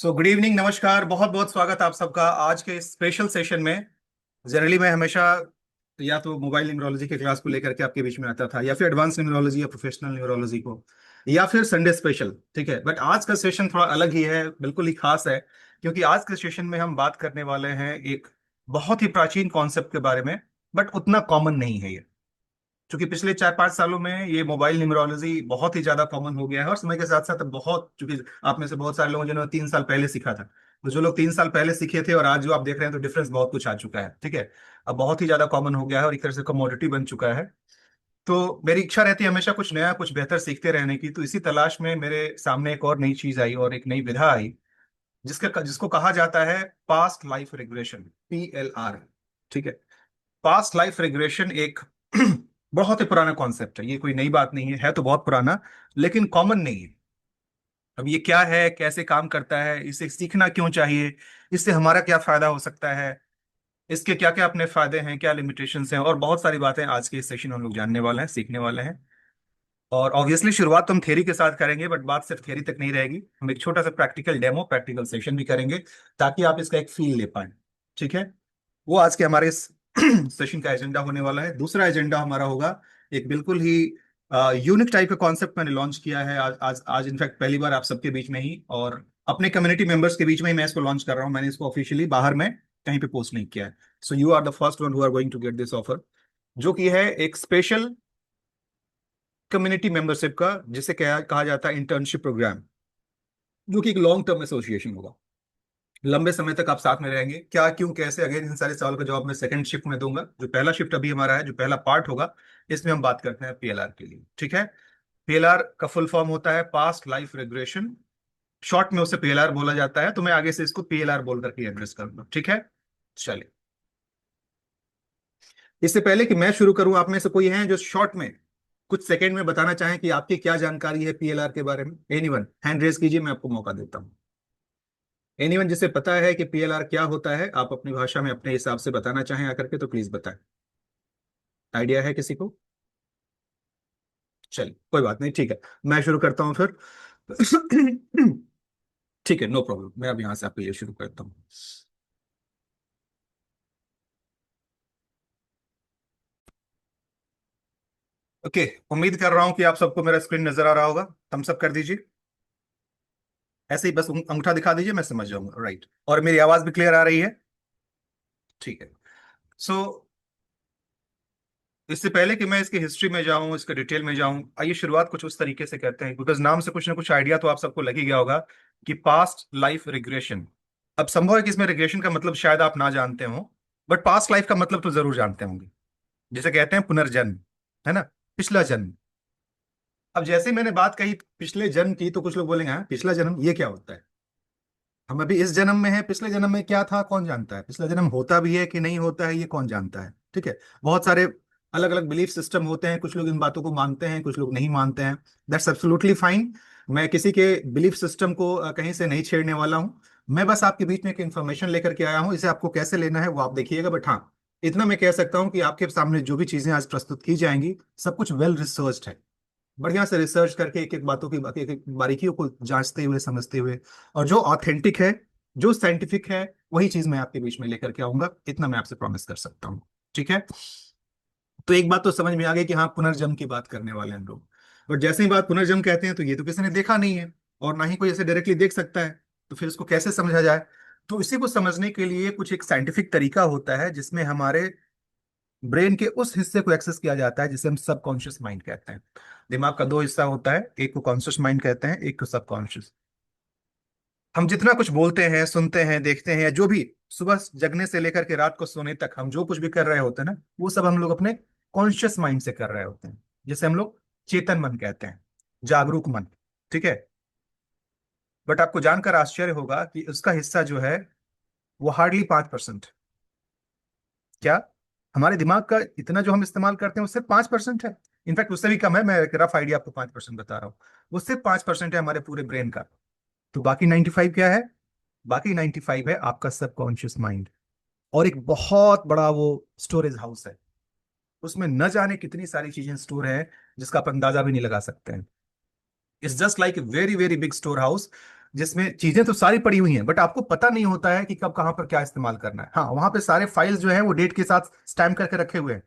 Good evening, नमस्कार, बहुत बहुत स्वागत आप सबका आज के इस स्पेशल सेशन में। जनरली मैं हमेशा या तो मोबाइल न्यूमरोलॉजी के क्लास को लेकर के आपके बीच में आता था, या फिर एडवांस न्यूमरोलॉजी या प्रोफेशनल न्यूमरोलॉजी को, या फिर संडे स्पेशल। ठीक है, बट आज का सेशन थोड़ा अलग ही है, बिल्कुल ही खास है। क्योंकि आज के सेशन में हम बात करने वाले हैं एक बहुत ही प्राचीन कॉन्सेप्ट के बारे में, बट उतना कॉमन नहीं है ये। क्योंकि पिछले 4-5 सालों में ये मोबाइल न्यूमरोलॉजी बहुत ही ज्यादा कॉमन हो गया है, और समय के साथ साथ बहुत, चूंकि आप में से बहुत सारे लोग जिन्होंने 3 साल पहले सीखा था, तो जो लोग 3 साल पहले सीखे थे और आज जो आप देख रहे हैं, तो डिफरेंस बहुत कुछ आ चुका है। ठीक है, अब बहुत ही ज्यादा कॉमन हो गया है और एक तरह से कमोडिटी बन चुका है। तो मेरी इच्छा रहती है हमेशा कुछ नया, कुछ बेहतर सीखते रहने की। तो इसी तलाश में मेरे सामने एक और नई चीज आई और एक नई विधा आई, जिसको कहा जाता है पास्ट लाइफ रिग्रेशन, PLR। ठीक है, पास्ट लाइफ रिग्रेशन एक बहुत ही पुराना कॉन्सेप्ट है, ये कोई नई बात नहीं है तो बहुत पुराना, लेकिन कॉमन नहीं है। अब ये क्या है, कैसे काम करता है, इसे सीखना क्यों चाहिए, इससे हमारा क्या फायदा हो सकता है, इसके क्या क्या अपने फायदे हैं, क्या लिमिटेशंस हैं, और बहुत सारी बातें आज के इस सेशन में हम लोग जानने वाले हैं, सीखने वाले हैं। और ऑब्वियसली शुरुआत तो हम थ्योरी के साथ करेंगे, बट बात सिर्फ थ्योरी तक नहीं रहेगी, हम एक छोटा सा प्रैक्टिकल डेमो, प्रैक्टिकल सेशन भी करेंगे, ताकि आप इसका एक फील ले पाए। ठीक है, वो आज के हमारे इस सेशन का एजेंडा होने वाला है। दूसरा एजेंडा हमारा होगा एक बिल्कुल ही यूनिक टाइप का कॉन्सेप्ट मैंने लॉन्च किया है आज आज आज इनफैक्ट पहली बार आप सबके बीच में ही, और अपने कम्युनिटी मेंबर्स के बीच में ही मैं इसको लॉन्च कर रहा हूं। मैंने इसको ऑफिशियली बाहर में कहीं पे पोस्ट नहीं किया है। So you are the first one who are going to get this offer, जो कि है एक स्पेशल कम्युनिटी मेंबरशिप का, जिसे कहा जाता है इंटर्नशिप प्रोग्राम, जो कि एक लॉन्ग टर्म एसोसिएशन होगा। लंबे समय तक आप साथ में रहेंगे, क्या क्यों कैसे, अगेन इन सारे सवाल का जवाब मैं सेकंड शिफ्ट में दूंगा। जो पहला शिफ्ट अभी हमारा है, जो पहला पार्ट होगा, इसमें हम बात करते हैं PLR के लिए। ठीक है, PLR का फुल फॉर्म होता है पास्ट लाइफ रिग्रेशन, शॉर्ट में उसे PLR बोला जाता है, तो मैं आगे से इसको PLR बोल करके एड्रेस करूंगा। ठीक है, चलिए। इससे पहले कि मैं शुरू करूं, आप में से कोई है जो शॉर्ट में कुछ सेकंड में बताना चाहें कि आपकी क्या जानकारी है PLR के बारे में? एनीवन हैंड रेज कीजिए, मैं आपको मौका देता हूं। एनीवन जिसे पता है कि PLR क्या होता है, आप अपनी भाषा में अपने हिसाब से बताना चाहें आकर के, तो प्लीज बताएं। आइडिया है किसी को? चलिए, कोई बात नहीं, ठीक है, मैं शुरू करता हूं फिर। ठीक है, नो प्रॉब्लम, मैं अब यहां से आपके लिए शुरू करता हूँ। ओके, उम्मीद कर रहा हूं कि आप सबको मेरा स्क्रीन नजर आ रहा होगा। थम्स अप कर दीजिए, ऐसे ही बस अंगूठा दिखा दीजिए, मैं समझ जाऊंगा। राइट, और मेरी आवाज भी क्लियर आ रही है? ठीक है। सो इससे पहले कि मैं इसकी हिस्ट्री में जाऊं, इसके डिटेल में जाऊं, आइए शुरुआत कुछ उस तरीके से करते हैं, बिकॉज नाम से कुछ ना कुछ आइडिया तो आप सबको लग ही गया होगा कि पास्ट लाइफ रिग्रेशन। अब संभव है कि इसमें रिग्रेशन का मतलब शायद आप ना जानते हो, बट पास्ट लाइफ का मतलब तो जरूर जानते होंगे, जिसे कहते हैं पुनर्जन्म, है ना, पिछला जन्म। अब जैसे ही मैंने बात कही पिछले जन्म की, तो कुछ लोग बोलेंगे हाँ पिछला जन्म ये क्या होता है? हम अभी इस जन्म में हैं, पिछले जन्म में क्या था कौन जानता है? पिछला जन्म होता भी है कि नहीं होता है, ये कौन जानता है? ठीक है, बहुत सारे अलग अलग बिलीफ सिस्टम होते हैं, कुछ लोग इन बातों को मानते हैं, कुछ लोग नहीं मानते हैं। That's absolutely fine. मैं किसी के बिलीफ सिस्टम को कहीं से नहीं छेड़ने वाला हूँ। मैं बस आपके बीच में एक इन्फॉर्मेशन लेकर के आया हूँ, इसे आपको कैसे लेना है वो आप देखिएगा। बट हाँ, इतना मैं कह सकता हूँ कि आपके सामने जो भी चीजें आज प्रस्तुत की जाएंगी, सब कुछ वेल रिसर्च्ड है, बढ़िया से रिसर्च करके एक एक बातों की, एक एक बारीकियों को जांचते हुए, समझते हुए, और जो ऑथेंटिक है, जो साइंटिफिक है, वही चीज मैं आपके बीच में लेकर के आऊंगा, इतना मैं आपसे प्रॉमिस कर सकता हूँ। ठीक है, तो एक बात तो समझ में आ गई कि हाँ पुनर्जन्म की बात करने वाले हैं हम लोग। बट जैसे ही बात पुनर्जन्म कहते हैं, तो ये तो किसी ने देखा नहीं है, और ना ही कोई ऐसे डायरेक्टली देख सकता है, तो फिर इसको कैसे समझा जाए? तो इसी को समझने के लिए कुछ एक साइंटिफिक तरीका होता है, जिसमें हमारे ब्रेन के उस हिस्से को एक्सेस किया जाता है जिसे हम सबकॉन्शियस माइंड कहते हैं। दिमाग का दो हिस्सा होता है, एक को कॉन्शियस माइंड कहते हैं, एक को सबकॉन्शियस। हम जितना कुछ बोलते हैं, सुनते हैं, देखते हैं, या जो भी सुबह जगने से लेकर के रात को सोने तक हम जो कुछ भी कर रहे होते हैं ना, वो सब हम लोग अपने कॉन्शियस माइंड से कर रहे होते हैं, जिसे हम लोग चेतन मन कहते हैं, जागरूक मन। ठीक है, बट आपको जानकर आश्चर्य होगा कि उसका हिस्सा जो है, वो हार्डली 5%। क्या? हमारे दिमाग का इतना जो हम इस्तेमाल करते हैं, वो सिर्फ 5% है। इनफैक्ट उससे भी कम है, मैं एक रफ आइडिया आपको 5% बता रहा हूँ। वो सिर्फ 5% है हमारे पूरे ब्रेन का। तो बाकी 95 क्या है? बाकी 95 है आपका सबकॉन्शियस माइंड, और एक बहुत बड़ा वो स्टोरेज हाउस है। उसमें न जाने कितनी सारी चीजें स्टोर है, जिसका आप अंदाजा भी नहीं लगा सकते हैं। It's just like a very very big store house, जिसमें चीजें तो सारी पड़ी हुई हैं, बट आपको पता नहीं होता है कि कब कहाँ पर क्या इस्तेमाल करना है। हाँ, वहां पे सारे फाइल्स जो है वो डेट के साथ स्टैम्प करके रखे हुए हैं।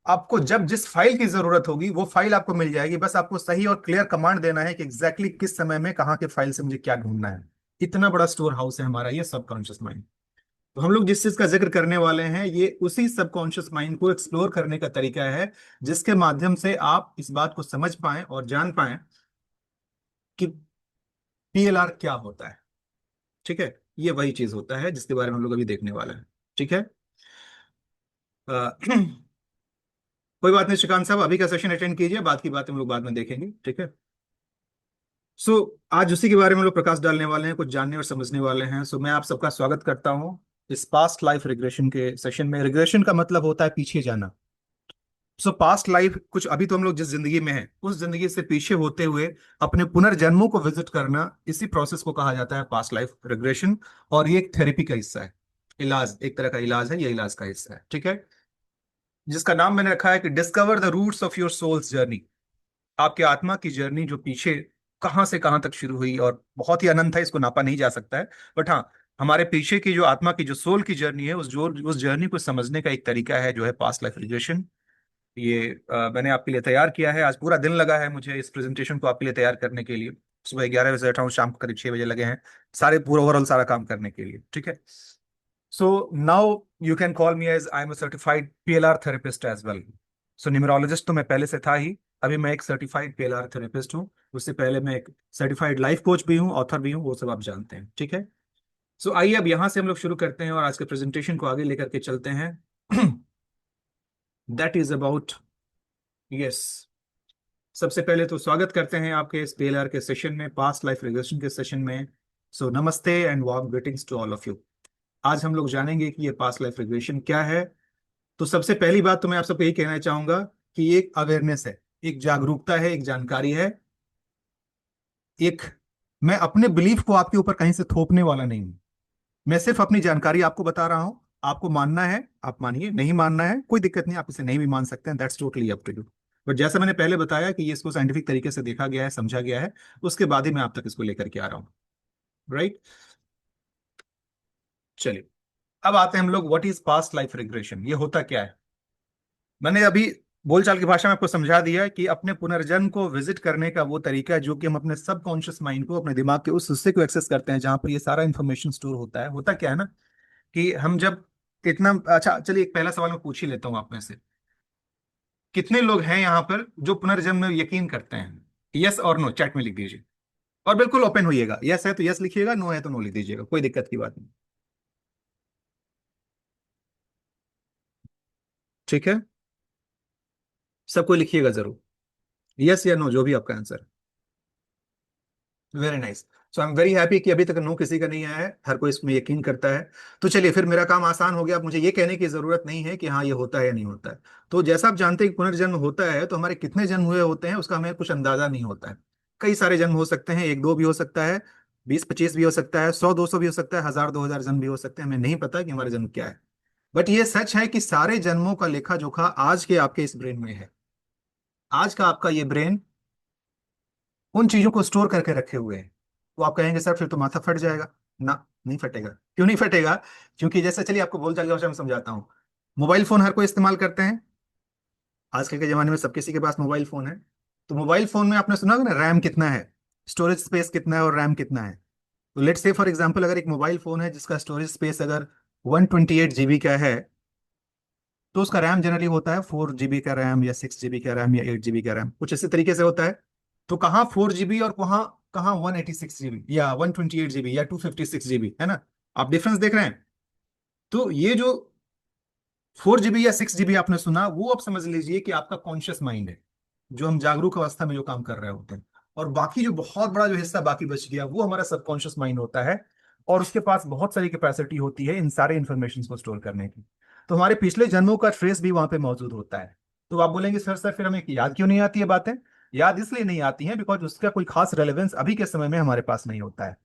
आपको जब जिस फाइल की जरूरत होगी वो फाइल आपको मिल जाएगी, बस आपको सही और क्लियर कमांड देना है कि एग्जैक्टली किस समय में कहाँ के फाइल से मुझे क्या ढूंढना है। इतना बड़ा स्टोर हाउस है हमारा ये सबकॉन्शियस माइंड। तो हम लोग जिस चीज का जिक्र करने वाले हैं ये उसी सबकॉन्शियस माइंड को एक्सप्लोर करने का तरीका है, जिसके माध्यम से आप इस बात को समझ पाएं और जान पाएं कि पीएलआर क्या होता है। ठीक है, ये वही चीज होता है जिसके बारे में हम लोग अभी देखने वाले हैं। ठीक है। कोई बात नहीं श्रीकांत साहब, अभी का सेशन अटेंड कीजिए, बात की बात हम लोग बाद में देखेंगे। ठीक है। सो आज उसी के बारे में हम लोग प्रकाश डालने वाले हैं, कुछ जानने और समझने वाले हैं। मैं आप सबका स्वागत करता हूं इस पास्ट लाइफ रिग्रेशन के सेशन में। रिग्रेशन का मतलब होता है पीछे जाना। पास्ट लाइफ कुछ, अभी तो हम लोग जिस जिंदगी में हैं उस जिंदगी से पीछे होते हुए अपने पुनर्जन्मों को विजिट करना, इसी प्रोसेस को कहा जाता है पास्ट लाइफ रिग्रेशन। और ये एक थेरेपी का हिस्सा है, इलाज, एक तरह का इलाज है, ये इलाज का हिस्सा है। ठीक है, जिसका नाम मैंने रखा है कि discover the roots of your soul's journey. आपके आत्मा की जर्नी जो पीछे कहां से कहां तक शुरू हुई और बहुत ही अनंत है, इसको नापा नहीं जा सकता है। बट हाँ, हमारे पीछे की जो आत्मा की जो सोल की जर्नी है, उस जर्नी को समझने का एक तरीका है जो है पास्ट लाइफ रिग्रेशन। ये मैंने आपके लिए तैयार किया है। आज पूरा दिन लगा है मुझे इस प्रेजेंटेशन को आपके लिए तैयार करने के लिए। सुबह 11 बजे बैठा हूँ, शाम को करीब 6 बजे लगे हैं सारे पूरा ओवरऑल सारा काम करने के लिए। ठीक है। So now you can call me as I am a certified PLR therapist as well. Numerologist तो मैं पहले से था ही, अभी मैं एक सर्टिफाइड पीएलआर थेरेपिस्ट हूँ। उससे पहले मैं एक सर्टिफाइड लाइफ कोच भी हूँ, ऑथर भी हूँ, वो सब आप जानते हैं। ठीक है। आइए अब यहाँ से हम लोग शुरू करते हैं और आज के प्रेजेंटेशन को आगे लेकर के चलते हैं। दैट इज अबाउट, यस, सबसे पहले तो स्वागत करते हैं आपके इस पीएलआर के सेशन में, पास्ट लाइफ रिग्रेशन के सेशन में। नमस्ते and warm greetings to all of you. आज हम लोग जानेंगे कि ये पास्ट लाइफ रिग्रेशन क्या है। तो सबसे पहली बात तो मैं आप सबको यही कहना चाहूंगा कि ये एक अवेयरनेस है, एक जागरूकता है, एक जानकारी है। एक, मैं अपने बिलीफ को आपके ऊपर कहीं से थोपने वाला नहीं हूं। मैं सिर्फ अपनी जानकारी आपको बता रहा हूं। आपको मानना है आप मानिए, नहीं मानना है कोई दिक्कत नहीं, आप इसे नहीं भी मान सकते हैं, that's totally up to you. But जैसा मैंने पहले बताया कि ये इसको साइंटिफिक तरीके से देखा गया है, समझा गया है, उसके बाद ही मैं आप तक इसको लेकर के आ रहा हूँ। राइट। चलिए, अब आते हैं हम लोग, what is past life regression, ये होता क्या है। मैंने अभी बोलचाल की भाषा में आपको समझा दिया है कि अपने पुनर्जन्म को विजिट करने का वो तरीका है जो कि हम अपने सबकॉन्शियस माइंड को, अपने दिमाग के उस हिस्से को एक्सेस करते हैं जहां पर ये सारा इंफॉर्मेशन स्टोर होता है। होता क्या है ना कि हम जब इतना, अच्छा चलिए एक पहला सवाल मैं पूछ ही लेता हूँ आप में से, कितने लोग हैं यहाँ पर जो पुनर्जन्म में यकीन करते हैं? यस और नो चैट में लिख दीजिए, और बिल्कुल ओपन होइएगा। यस है तो यस लिखिएगा, नो है तो नो लिख दीजिएगा, कोई दिक्कत की बात नहीं। ठीक है, सबको लिखिएगा जरूर, यस या नो जो भी आपका answer. Very nice. I am very happy कि अभी तक नो किसी का नहीं आया है, हर कोई इसमें यकीन करता है। तो चलिए फिर मेरा काम आसान हो गया, अब मुझे ये कहने की जरूरत नहीं है कि हाँ ये होता है या नहीं होता है। तो जैसा आप जानते हैं कि पुनर्जन्म होता है, तो हमारे कितने जन्म हुए होते हैं उसका हमें कुछ अंदाजा नहीं होता है। कई सारे जन्म हो सकते हैं, एक दो भी हो सकता है, 20-25 भी हो सकता है, 100-200 भी हो सकता है, 1000-2000 जन्म भी हो सकते हैं, हमें नहीं पता कि हमारा जन्म क्या है। बट ये सच है कि सारे जन्मों का लेखा जोखा आज के आपके इस ब्रेन में है। आज का आपका ये ब्रेन उन चीजों को स्टोर करके रखे हुए हैं। तो आप कहेंगे सर फिर तो माथा फट जाएगा। ना, नहीं फटेगा। क्यों नहीं फटेगा? क्योंकि जैसे, चलिए आपको बोल चाल की भाषा में समझाता हूँ। मोबाइल फोन हर कोई इस्तेमाल करते हैं, आजकल के जमाने में सब किसी के पास मोबाइल फोन है। तो मोबाइल फोन में आपने सुना होगा ना, रैम कितना है, स्टोरेज स्पेस कितना है और रैम कितना है। तो लेट्स से फॉर एग्जांपल, अगर एक मोबाइल फोन है जिसका स्टोरेज स्पेस अगर 128 GB का है, तो उसका रैम जनरली होता है 4 GB का रैम या 6 GB का रैम या 8 GB का रैम, कुछ इसी तरीके से होता है। तो कहाँ 4 GB और कहाँ कहाँ 186 GB या 128 GB या 256 GB, है ना? आप डिफरेंस देख रहे हैं। तो ये जो 4 GB या 6 GB आपने सुना, वो आप समझ लीजिए कि आपका कॉन्शियस माइंड है, जो हम जागरूक अवस्था में जो काम कर रहे होते हैं। और बाकी जो बहुत बड़ा जो हिस्सा बाकी बच गया, वो हमारा सबकॉन्शियस माइंड होता है। और उसके पास बहुत सारी कैपेसिटी होती है इन सारे इंफॉर्मेशन को स्टोर करने की। तो हमारे पिछले जन्मों का ट्रेस भी वहां पे मौजूद होता है। तो आप बोलेंगे सर सर फिर हमें याद क्यों नहीं आती है बातें? याद इसलिए नहीं आती हैं बिकॉज उसका कोई खास रेलेवेंस अभी के समय में हमारे पास नहीं होता है।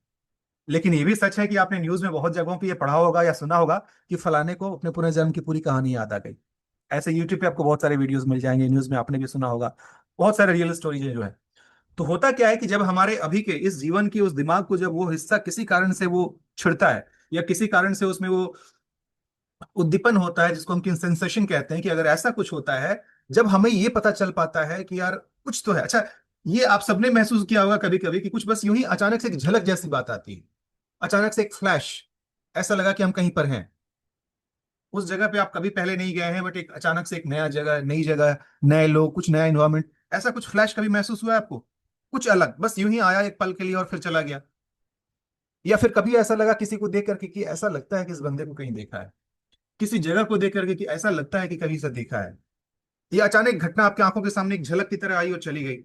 लेकिन ये भी सच है कि आपने न्यूज में बहुत जगहों पे ये पढ़ा होगा या सुना होगा कि फलाने को अपने पुनर्जन्म की पूरी कहानी याद आ गई। ऐसे यूट्यूब पे आपको बहुत सारे वीडियोस मिल जाएंगे, न्यूज में आपने भी सुना होगा, बहुत सारे रियल स्टोरीज जो है। तो होता क्या है कि जब हमारे अभी के इस जीवन की उस दिमाग को जब वो हिस्सा किसी कारण से वो छिड़ता है, या किसी कारण से उसमें वो उद्दीपन होता है, जिसको हम सेंसेशन कहते हैं, कि अगर ऐसा कुछ होता है, जब हमें ये पता चल पाता है कि यार कुछ तो है। अच्छा, ये आप सबने महसूस किया होगा कभी कभी कि कुछ बस यूं ही अचानक से एक झलक जैसी बात आती है, अचानक से एक फ्लैश, ऐसा लगा कि हम कहीं पर हैं, उस जगह पे आप कभी पहले नहीं गए हैं, बट एक अचानक से एक नया जगह, नई जगह, नए लोग, कुछ नया इन्वायरमेंट, ऐसा कुछ फ्लैश कभी महसूस हुआ है आपको? कुछ अलग बस यूं ही आया एक पल के लिए और फिर चला गया। या फिर कभी ऐसा लगा किसी को देख करके कि ऐसा लगता है कि इस बंदे को कहीं देखा है, किसी जगह को देख करके कि ऐसा लगता है कि कभी इसे देखा है। ये अचानक घटना आपकी आंखों के सामने एक झलक की तरह आई और चली गई।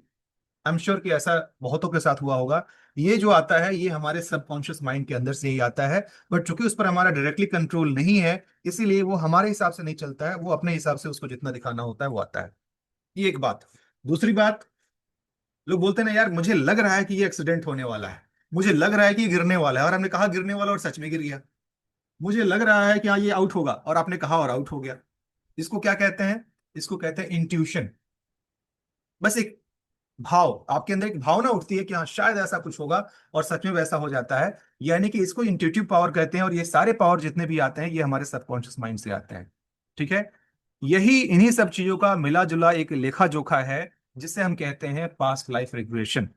आई एम श्योर कि ऐसा बहुतों के साथ हुआ होगा। ये जो आता है ये हमारे सबकॉन्शियस माइंड के अंदर से ही आता है, बट चूंकि उस पर हमारा डायरेक्टली कंट्रोल नहीं है, इसीलिए वो हमारे हिसाब से नहीं चलता है, वो अपने हिसाब से उसको जितना दिखाना होता है वो आता है। ये एक बात। दूसरी बात, लोग बोलते हैं ना यार मुझे लग रहा है कि ये एक्सीडेंट होने वाला है, मुझे लग रहा है कि ये गिरने वाला है, और हमने कहा गिरने वाला और सच में गिर गया। मुझे लग रहा है कि हाँ ये आउट होगा, और आपने कहा और आउट हो गया। इसको क्या कहते हैं? इसको कहते हैं इंट्यूशन। बस एक भाव, आपके अंदर एक भावना उठती है कि हाँ शायद ऐसा कुछ होगा, और सच में वैसा हो जाता है। यानी कि इसको इंट्यूटिव पावर कहते हैं, और ये सारे पावर जितने भी आते हैं ये हमारे सबकॉन्शियस माइंड से आते हैं। ठीक है। यही इन्हीं सब चीजों का मिला जुला एक लेखा जोखा है, जिसे हम कहते हैं पास्ट लाइफ रिग्रेशन।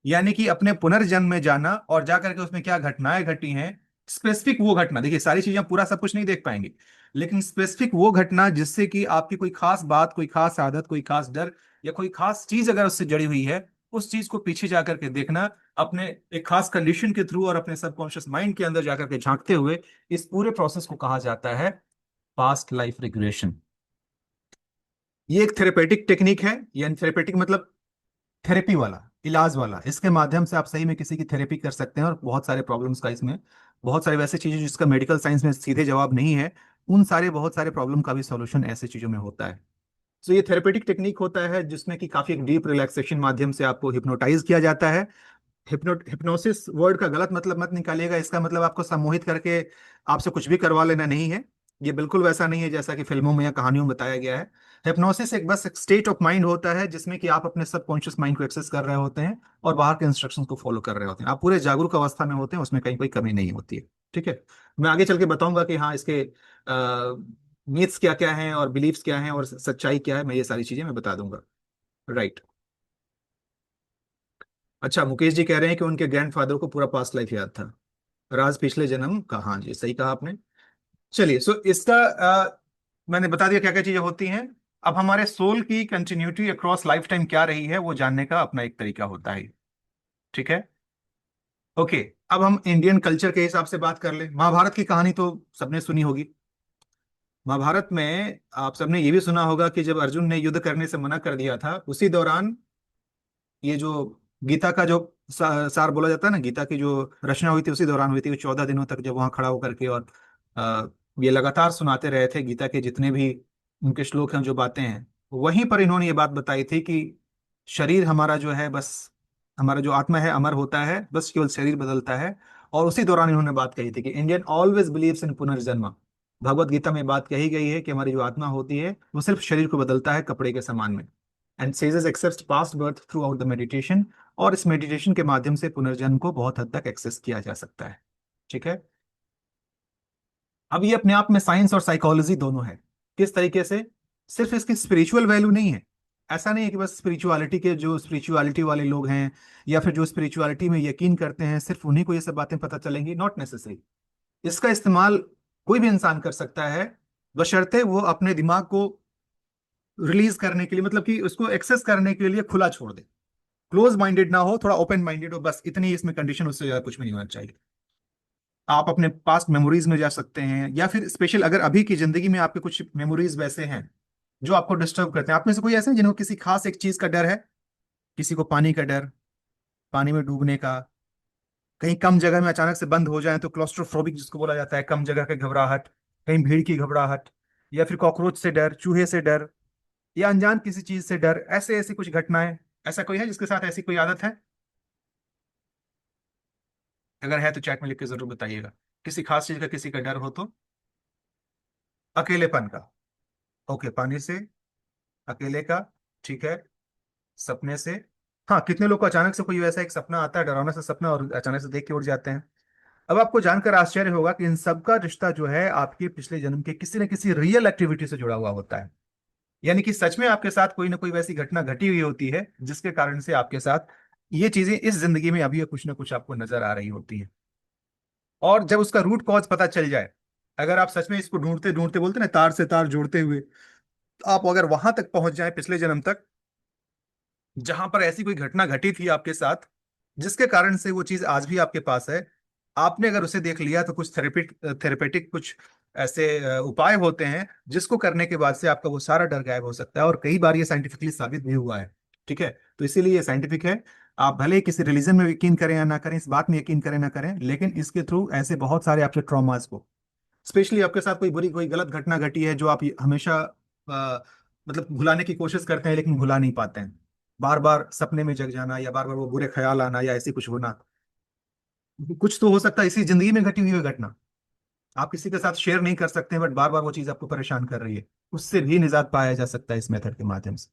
यानी कि अपने पुनर्जन्म में जाना और जाकर के उसमें क्या घटनाएं घटी हैं, स्पेसिफिक वो घटना, देखिए सारी चीजें हम पूरा सब कुछ नहीं देख पाएंगे, लेकिन स्पेसिफिक वो घटना जिससे कि आपकी कोई खास बात, कोई खास आदत, कोई खास डर, या कोई खास चीज अगर उससे जड़ी हुई है, उस चीज को पीछे जाकर के देखना, अपने एक खास कंडीशन के थ्रू और अपने सबकॉन्शियस माइंड के अंदर जाकर के झांकते हुए, इस पूरे प्रोसेस को कहा जाता है पास्ट लाइफ रिग्रेशन। ये एक थेरेपेटिक टेक्निक है, यानी थेरेपेटिक मतलब थेरेपी वाला, इलाज वाला। इसके माध्यम से आप सही में किसी की थेरेपी कर सकते हैं, और बहुत सारे प्रॉब्लम्स का इसमें, बहुत सारी वैसी चीजें जिसका मेडिकल साइंस में सीधे जवाब नहीं है, उन सारे बहुत सारे प्रॉब्लम का भी सॉल्यूशन ऐसे चीजों में होता है। तो ये थेरेपेटिक टेक्निक होता है जिसमें कि काफी एक डीप रिलैक्सेशन माध्यम से आपको हिप्नोटाइज किया जाता है। हिप्नोसिस वर्ड का गलत मतलब मत निकालिएगा, इसका मतलब आपको सम्मोहित करके आपसे कुछ भी करवा लेना नहीं है। ये बिल्कुल वैसा नहीं है जैसा कि फिल्मों में या कहानियों में बताया गया है। हिप्नोसिस एक बस एक स्टेट ऑफ माइंड होता है जिसमें कि आप अपने सबकॉन्शियस माइंड को एक्सेस कर रहे होते हैं, और बाहर के इंस्ट्रक्शंस को फॉलो कर रहे होते हैं, आप पूरे जागरूक अवस्था में होते हैं, उसमें कहीं कोई कमी नहीं होती है। ठीक है। मैं आगे चल के बताऊंगा कि हाँ इसके मीथ्स क्या क्या हैं और बिलीफ्स क्या हैं और सच्चाई क्या है, मैं ये सारी चीजें मैं बता दूंगा। राइट। अच्छा, मुकेश जी कह रहे हैं कि उनके ग्रैंडफादर को पूरा पास्ट लाइफ याद था, राज पिछले जन्म का। हाँ जी, सही कहा आपने। चलिए, सो इसका मैंने बता दिया क्या क्या चीजें होती हैं। अब हमारे सोल की कंटिन्यूटी अक्रॉस लाइफ टाइम क्या रही है वो जानने का अपना एक तरीका होता है। ठीक है। ओके। अब हम इंडियन कल्चर के हिसाब से बात कर ले। महाभारत की कहानी तो सबने सुनी होगी। महाभारत में आप सबने ये भी सुना होगा कि जब अर्जुन ने युद्ध करने से मना कर दिया था, उसी दौरान ये जो गीता का जो सार बोला जाता है ना, गीता की जो रचना हुई थी उसी दौरान हुई थी। 14 दिनों तक जब वहां खड़ा होकर के और ये लगातार सुनाते रहे थे गीता के जितने भी उनके श्लोक हैं, जो बातें हैं, वहीं पर इन्होंने ये बात बताई थी कि शरीर हमारा जो है बस, हमारा जो आत्मा है अमर होता है, बस केवल शरीर बदलता है। और उसी दौरान इन्होंने बात कही थी कि इंडियन ऑलवेज बिलीव्स इन पुनर्जन्म। भगवत गीता में बात कही गई है कि हमारी जो आत्मा होती है वो सिर्फ शरीर को बदलता है कपड़े के समान में। And sages accept past birth throughout the meditation. और इस मेडिटेशन के माध्यम से पुनर्जन्म को बहुत हद तक एक्सेस किया जा सकता है। ठीक है। अब ये अपने आप में साइंस और साइकोलॉजी दोनों है। किस तरीके से? सिर्फ इसकी स्पिरिचुअल वैल्यू नहीं है। ऐसा नहीं है कि बस स्पिरिचुअलिटी के, जो स्पिरिचुअलिटी वाले लोग हैं या फिर जो स्पिरिचुअलिटी में यकीन करते हैं, सिर्फ उन्हीं को ये सब बातें पता चलेंगी, नॉट नेसेसरी। इसका इस्तेमाल कोई भी इंसान कर सकता है, बशर्ते वो अपने दिमाग को रिलीज करने के लिए, मतलब कि उसको एक्सेस करने के लिए खुला छोड़ दे। क्लोज माइंडेड ना हो, थोड़ा ओपन माइंडेड हो, बस इतनी इसमें कंडीशन, उससे ज्यादा कुछ भी नहीं होना चाहिए। आप अपने पास्ट मेमोरीज में जा सकते हैं, या फिर स्पेशल अगर अभी की जिंदगी में आपके कुछ मेमोरीज वैसे हैं जो आपको डिस्टर्ब करते हैं। आप में से कोई ऐसे हैं जिनको किसी खास एक चीज का डर है? किसी को पानी का डर, पानी में डूबने का, कहीं कम जगह में अचानक से बंद हो जाए तो क्लोस्ट्रोफोबिक जिसको बोला जाता है, कम जगह की घबराहट, कहीं भीड़ की घबराहट, या फिर कॉकरोच से डर, चूहे से डर, या अनजान किसी चीज से डर, ऐसे ऐसी कुछ घटनाएं। ऐसा कोई है जिसके साथ ऐसी कोई आदत है? अगर है तो चैट में लिख के जरूर बताइएगा। किसी खास चीज का किसी का डर हो तो। अकेलेपन का। ओके, पानी से, अकेले का, ठीक है, सपने से, हाँ, कितने लोग को अचानक से कोई वैसा एक सपना आता है, डरावना सा सपना, और अचानक से देख के उठ जाते हैं। अब आपको जानकर आश्चर्य होगा कि इन सब का रिश्ता जो है आपके पिछले जन्म के किसी न किसी रियल एक्टिविटी से जुड़ा हुआ होता है। यानी कि सच में आपके साथ कोई ना कोई वैसी घटना घटी हुई होती है जिसके कारण से आपके साथ ये चीजें इस जिंदगी में अभी कुछ ना कुछ आपको नजर आ रही होती है। और जब उसका रूट कॉज पता चल जाए, अगर आप सच में इसको ढूंढते ढूंढते, बोलते ना तार से तार जोड़ते हुए, आप अगर वहां तक पहुंच जाए पिछले जन्म तक, जहां पर ऐसी कोई घटना घटी थी आपके साथ जिसके कारण से वो चीज आज भी आपके पास है, आपने अगर उसे देख लिया, तो कुछ थेरेपेटिक कुछ ऐसे उपाय होते हैं जिसको करने के बाद से आपका वो सारा डर गायब हो सकता है। और कई बार ये साइंटिफिकली साबित भी हुआ है। ठीक है, तो इसीलिए ये साइंटिफिक है। आप भले ही किसी रिलीजन में यकीन करें या ना करें, इस बात में यकीन करें ना करें, लेकिन इसके थ्रू ऐसे बहुत सारे आपके ट्रॉमास को, स्पेशली आपके साथ कोई बुरी कोई गलत घटना घटी है जो आप हमेशा मतलब भुलाने की कोशिश करते हैं लेकिन भुला नहीं पाते हैं, बार बार सपने में जग जाना, या बार बार वो बुरे ख्याल आना, या ऐसे कुछ होना, कुछ तो हो सकता है इसी जिंदगी में घटी हुई घटना, आप किसी के साथ शेयर नहीं कर सकते, बट बार बार वो चीज आपको परेशान कर रही है। उससे भी निजात पाया जा सकता है इस मेथड के माध्यम से।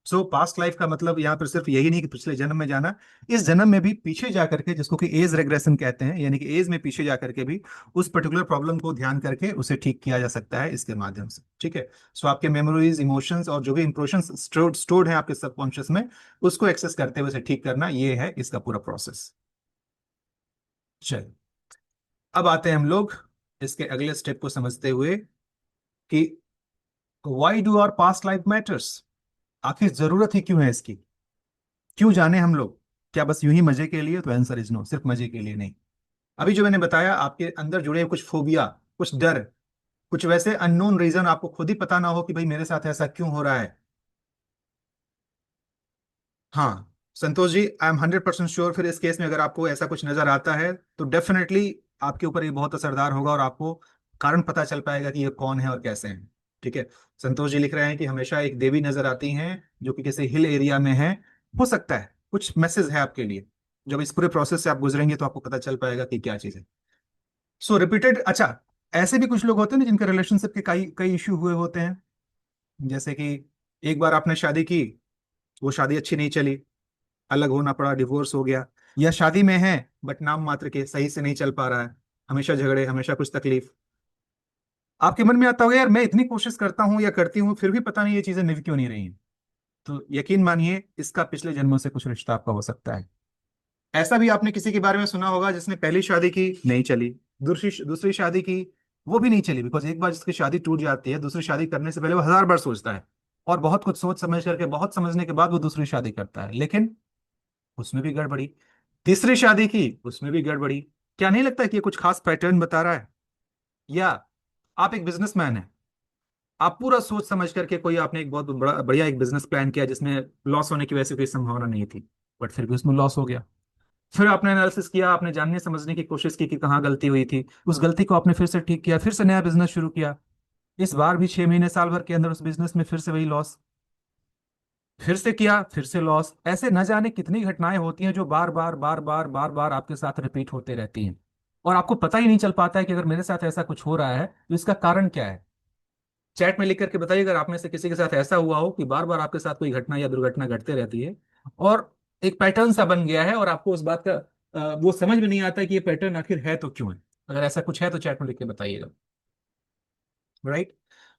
सो पास्ट लाइफ का मतलब यहाँ पर सिर्फ यही नहीं कि पिछले जन्म में जाना, इस जन्म में भी पीछे जा करके, जिसको कि एज रेग्रेशन कहते हैं, यानी कि एज में पीछे जा करके भी उस पर्टिकुलर प्रॉब्लम को ध्यान करके उसे ठीक किया जा सकता है इसके माध्यम से। ठीक है, सो आपके मेमोरीज, इमोशंस और जो भी इंप्रेशंस स्टोर्ड हैं आपके सबकॉन्शियस में, उसको एक्सेस करते हुए उसे ठीक करना, ये है इसका पूरा प्रोसेस। चलिए, अब आते हैं हम लोग इसके अगले स्टेप को समझते हुए कि why do our past life matters, आखिर जरूरत ही क्यों है इसकी, क्यों जाने हम लोग, क्या बस यूं ही मजे के लिए? तो आंसर इज नो, सिर्फ मजे के लिए नहीं। अभी जो मैंने बताया, आपके अंदर जुड़े हुए कुछ फोबिया, कुछ डर, कुछ वैसे अननोन रीजन, आपको खुद ही पता ना हो कि भाई मेरे साथ ऐसा क्यों हो रहा है। हाँ Santosh ji, I am 100% sure, फिर इस केस में अगर आपको ऐसा कुछ नजर आता है तो डेफिनेटली आपके ऊपर ये बहुत असरदार होगा, और आपको कारण पता चल पाएगा कि ये कौन है और कैसे हैं। ठीक है, संतोष जी लिख रहे हैं कि हमेशा एक देवी नजर आती हैं जो कि किसी हिल एरिया में है। हो सकता है कुछ मैसेज है आपके लिए, जब इस पूरे प्रोसेस से आप गुजरेंगे तो आपको पता चल पाएगा कि क्या चीज है। सो रिपीटेड, अच्छा, ऐसे भी कुछ लोग होते हैं ना जिनके रिलेशनशिप के कई कई इश्यू हुए होते हैं। जैसे कि एक बार आपने शादी की, वो शादी अच्छी नहीं चली, अलग होना पड़ा, डिवोर्स हो गया, या शादी में है बट नाम मात्र के, सही से नहीं चल पा रहा है, हमेशा झगड़े, हमेशा कुछ तकलीफ। आपके मन में आता होगा यार मैं इतनी कोशिश करता हूँ या करती हूँ फिर भी पता नहीं ये चीजें निभ क्यों नहीं रही हैं। तो यकीन मानिए इसका पिछले जन्मों से कुछ रिश्ता आपका हो सकता है। ऐसा भी आपने किसी के बारे में सुना होगा जिसने पहली शादी की, नहीं चली, दूसरी दूसरी शादी की, वो भी नहीं चली, बिकॉज एक बार जिसकी शादी टूट जाती है, दूसरी शादी करने से पहले वो हजार बार सोचता है, और बहुत कुछ सोच समझ करके, बहुत समझने के बाद वो दूसरी शादी करता है, लेकिन उसमें भी गड़बड़ी। तीसरी शादी की, उसमें भी गड़बड़ी। क्या नहीं लगता कि ये कुछ खास पैटर्न बता रहा है? या आप एक बिजनेसमैन हैं, आप पूरा सोच समझ करके कोई, आपने एक बहुत बड़ा बढ़िया एक बिजनेस प्लान किया जिसमें लॉस होने की वैसे कोई संभावना नहीं थी, बट फिर भी उसमें लॉस हो गया। फिर आपने एनालिसिस किया, आपने जानने समझने की कोशिश की कि कहाँ गलती हुई थी, उस गलती को आपने फिर से ठीक किया, फिर से नया बिजनेस शुरू किया। इस बार भी 6 महीने साल भर के अंदर उस बिजनेस में फिर से वही लॉस, फिर से किया, फिर से लॉस। ऐसे न जाने कितनी घटनाएं होती हैं जो बार बार बार बार बार बार आपके साथ रिपीट होते रहती हैं, और आपको पता ही नहीं चल पाता है कि अगर मेरे साथ ऐसा कुछ हो रहा है तो इसका कारण क्या है। चैट में लिख करके बताइए अगर आप में से किसी के साथ ऐसा हुआ हो कि बार बार आपके साथ कोई घटना या दुर्घटना घटते रहती है, और एक पैटर्न सा बन गया है, और आपको उस बात का वो समझ में नहीं आता कि ये पैटर्न आखिर है तो क्यों है। अगर ऐसा कुछ है तो चैट में लिख के बताइएगा। राइट,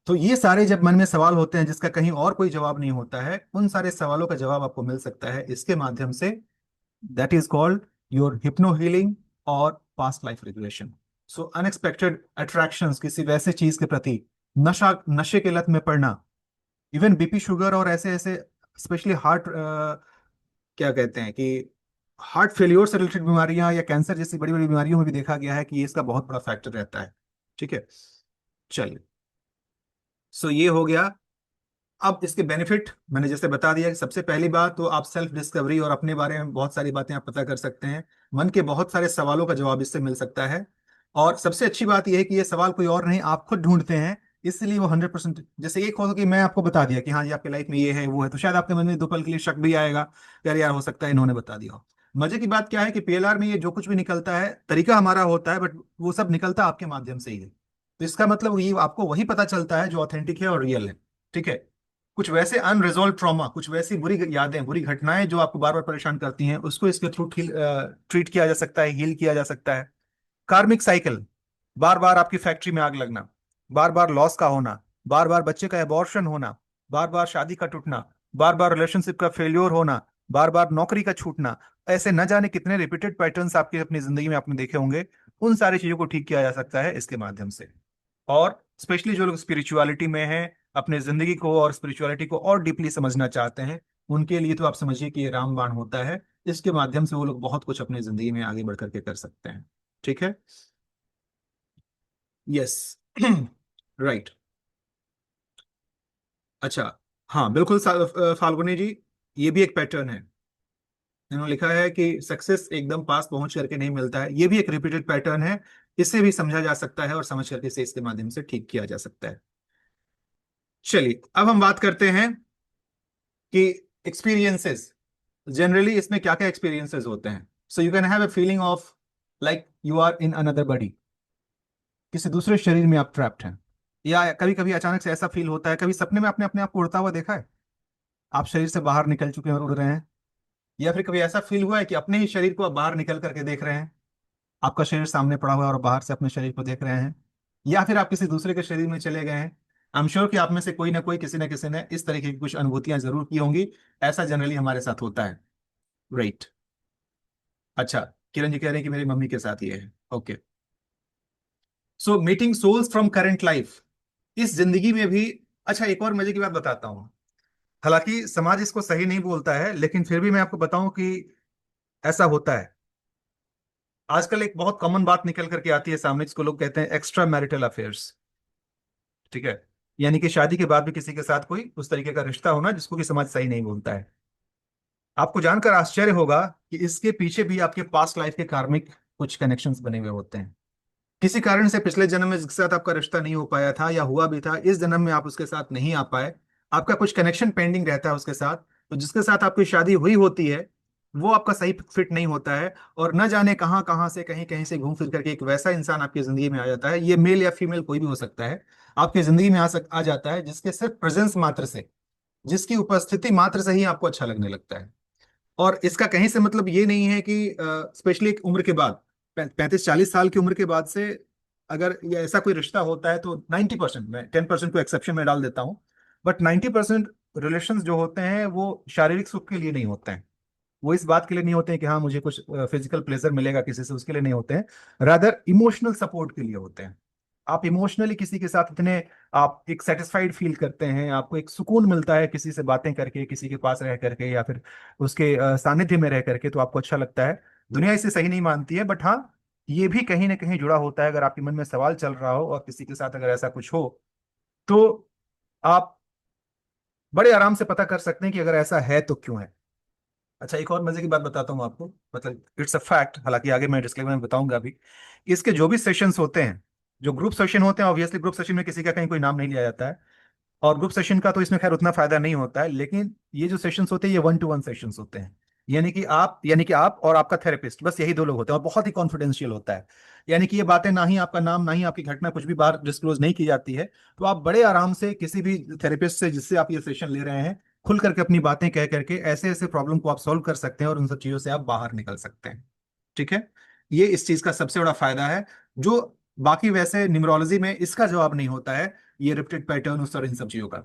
तो ये सारे जब मन में सवाल होते हैं जिसका कहीं और कोई जवाब नहीं होता है, उन सारे सवालों का जवाब आपको मिल सकता है इसके माध्यम से। That is called your hypno healing और past life regression. So unexpected attractions, किसी वैसे चीज के प्रति नशा, नशे के लत में पड़ना, इवन बीपी, शुगर और ऐसे ऐसे, स्पेशली हार्ट, क्या कहते हैं कि हार्ट फेल्योर से रिलेटेड बीमारियां या कैंसर जैसी बड़ी बड़ी बीमारियों में भी देखा गया है कि ये इसका बहुत बड़ा फैक्टर रहता है। ठीक है, चलिए, सो ये हो गया। अब इसके बेनिफिट मैंने जैसे बता दिया कि सबसे पहली बात तो आप सेल्फ डिस्कवरी और अपने बारे में बहुत सारी बातें आप पता कर सकते हैं, मन के बहुत सारे सवालों का जवाब इससे मिल सकता है। और सबसे अच्छी बात यह है कि ये सवाल कोई और नहीं, आप खुद ढूंढते हैं, इसलिए वो 100%। जैसे एक हो कि मैं आपको बता दिया कि हाँ जी आपके लाइफ में ये है वो है, तो शायद आपके मन में दो पल के लिए शक भी आएगा, यार यार हो सकता है इन्होंने बता दिया हो। मजे की बात क्या है कि पीएलआर में ये जो कुछ भी निकलता है, तरीका हमारा होता है, बट वो सब निकलता आपके माध्यम से ही है। तो इसका मतलब ये आपको वही पता चलता है जो ऑथेंटिक है और रियल है। ठीक है, कुछ वैसे अनरिजॉल्व ट्रॉमा, कुछ वैसी बुरी यादें, बुरी घटनाएं जो आपको बार बार परेशान करती हैं, उसको इसके थ्रू ट्रीट किया जा सकता है, हील किया जा सकता है। कार्मिक साइकिल, बार बार आपकी फैक्ट्री में आग लगना, बार बार लॉस का होना, बार बार बच्चे का एबॉर्शन होना, बार बार शादी का टूटना, बार बार रिलेशनशिप का फेल्योर होना, बार बार नौकरी का छूटना, ऐसे न जाने कितने रिपीटेड पैटर्न्स आपकी अपनी जिंदगी में आपने देखे होंगे। उन सारी चीजों को ठीक किया जा सकता है इसके माध्यम से। और स्पेशली जो लोग स्पिरिचुअलिटी में हैं, अपने जिंदगी को और स्पिरिचुअलिटी को और डीपली समझना चाहते हैं, उनके लिए तो आप समझिए कि ये रामबाण होता है। इसके माध्यम से वो लोग बहुत कुछ अपनी जिंदगी में आगे बढ़ करके कर सकते हैं। ठीक है। यस। राइट। अच्छा। हाँ बिल्कुल फाल्गुनी जी, ये भी एक पैटर्न है। इन्होंने लिखा है कि सक्सेस एकदम पास पहुंच करके नहीं मिलता है, ये भी एक रिपीटेड पैटर्न है। इसे भी समझा जा सकता है और समझ करके इसे इसके माध्यम से ठीक किया जा सकता है। चलिए अब हम बात करते हैं कि एक्सपीरियंसेस, जनरली इसमें क्या क्या एक्सपीरियंसेस होते हैं। So you can have a feeling of like you are in another body, किसी दूसरे शरीर में आप ट्रैप्ड हैं। या कभी कभी अचानक से ऐसा फील होता है, कभी सपने में आपने अपने आप को उड़ता हुआ देखा है, आप शरीर से बाहर निकल चुके हैं और उड़ रहे हैं। या फिर कभी ऐसा फील हुआ है कि अपने ही शरीर को आप बाहर निकल करके देख रहे हैं, आपका शरीर सामने पड़ा हुआ है और बाहर से अपने शरीर को देख रहे हैं। या फिर आप किसी दूसरे के शरीर में चले गए हैं। आई एम श्योर कि आप में से कोई ना कोई, किसी न किसी ने इस तरीके की कुछ अनुभूतियां जरूर की होंगी। ऐसा जनरली हमारे साथ होता है। राइट। अच्छा, किरण जी कह रहे हैं कि मेरी मम्मी के साथ ये है। Okay. So meeting souls from current life, इस जिंदगी में भी। अच्छा, एक और मजे की बात बताता हूँ। हालांकि समाज इसको सही नहीं बोलता है, लेकिन फिर भी मैं आपको बताऊं कि ऐसा होता है। आजकल एक बहुत कॉमन बात निकल करके आती है सामने, जिसको लोग कहते हैं एक्स्ट्रा मैरिटल अफेयर्स। ठीक है। यानी कि शादी के बाद भी किसी के साथ कोई उस तरीके का रिश्ता होना जिसको कि समाज सही नहीं बोलता है। आपको जानकर आश्चर्य होगा कि इसके पीछे भी आपके पास्ट लाइफ के कार्मिक कुछ कनेक्शंस बने हुए होते हैं। किसी कारण से पिछले जन्म में जिसके साथ आपका रिश्ता नहीं हो पाया था, या हुआ भी था, इस जन्म में आप उसके साथ नहीं आ पाए, आपका कुछ कनेक्शन पेंडिंग रहता है उसके साथ। तो जिसके साथ आपकी शादी हुई होती है, वो आपका सही फिट नहीं होता है, और न जाने कहाँ कहाँ से, कहीं कहीं से घूम फिर करके एक वैसा इंसान आपकी जिंदगी में आ जाता है। ये मेल या फीमेल कोई भी हो सकता है, आपकी जिंदगी में आ जाता है, जिसके सिर्फ प्रेजेंस मात्र से, जिसकी उपस्थिति मात्र से ही आपको अच्छा लगने लगता है। और इसका कहीं से मतलब ये नहीं है कि स्पेशली एक उम्र के बाद, 35-40 साल की उम्र के बाद से अगर ये ऐसा कोई रिश्ता होता है, तो 90%, मैं 10% को एक्सेप्शन में डाल देता हूँ, बट 90% रिलेशन जो होते हैं वो शारीरिक सुख के लिए नहीं होते हैं। वो इस बात के लिए नहीं होते हैं कि हाँ मुझे कुछ फिजिकल प्लेजर मिलेगा किसी से, उसके लिए नहीं होते हैं। रादर इमोशनल सपोर्ट के लिए होते हैं। आप इमोशनली किसी के साथ इतने, आप एक सेटिस्फाइड फील करते हैं, आपको एक सुकून मिलता है किसी से बातें करके, किसी के पास रह करके, या फिर उसके सानिध्य में रह करके, तो आपको अच्छा लगता है। दुनिया इसे सही नहीं मानती है, बट हाँ, ये भी कहीं ना कहीं जुड़ा होता है। अगर आपके मन में सवाल चल रहा हो और किसी के साथ अगर ऐसा कुछ हो, तो आप बड़े आराम से पता कर सकते हैं कि अगर ऐसा है तो क्यों है। अच्छा, एक और मजे की बात बताता हूँ आपको, मतलब इट्स अ फैक्ट, हालांकि आगे मैं डिस्क्लेमर में बताऊंगा अभी। इसके जो भी सेशंस होते हैं, जो ग्रुप सेशन होते हैं, ऑब्वियसली ग्रुप सेशन में किसी का कहीं कोई नाम नहीं लिया जाता है, और ग्रुप सेशन का तो इसमें खैर उतना फायदा नहीं होता है, लेकिन ये जो सेशंस होते हैं ये 1-to-1 सेशंस होते हैं। यानी कि आप और आपका थेरेपिस्ट, बस यही दो लोग होते हैं, और बहुत ही कॉन्फिडेंशियल होता है। यानी कि ये बातें, ना ही आपका नाम, ना ही आपकी घटना कुछ भी बाहर डिस्क्लोज नहीं की जाती है। तो आप बड़े आराम से किसी भी थेरेपिस्ट से जिससे आप ये सेशन ले रहे हैं, खुल करके अपनी बातें कह करके ऐसे ऐसे प्रॉब्लम को आप सॉल्व कर सकते हैं, और उन सब चीजों से आप बाहर निकल सकते हैं। ठीक है। ये इस चीज का सबसे बड़ा फायदा है, जो बाकी वैसे न्यूमरोलॉजी में इसका जवाब नहीं होता है। ये रिपीटेड पैटर्न और इन सब चीजों का,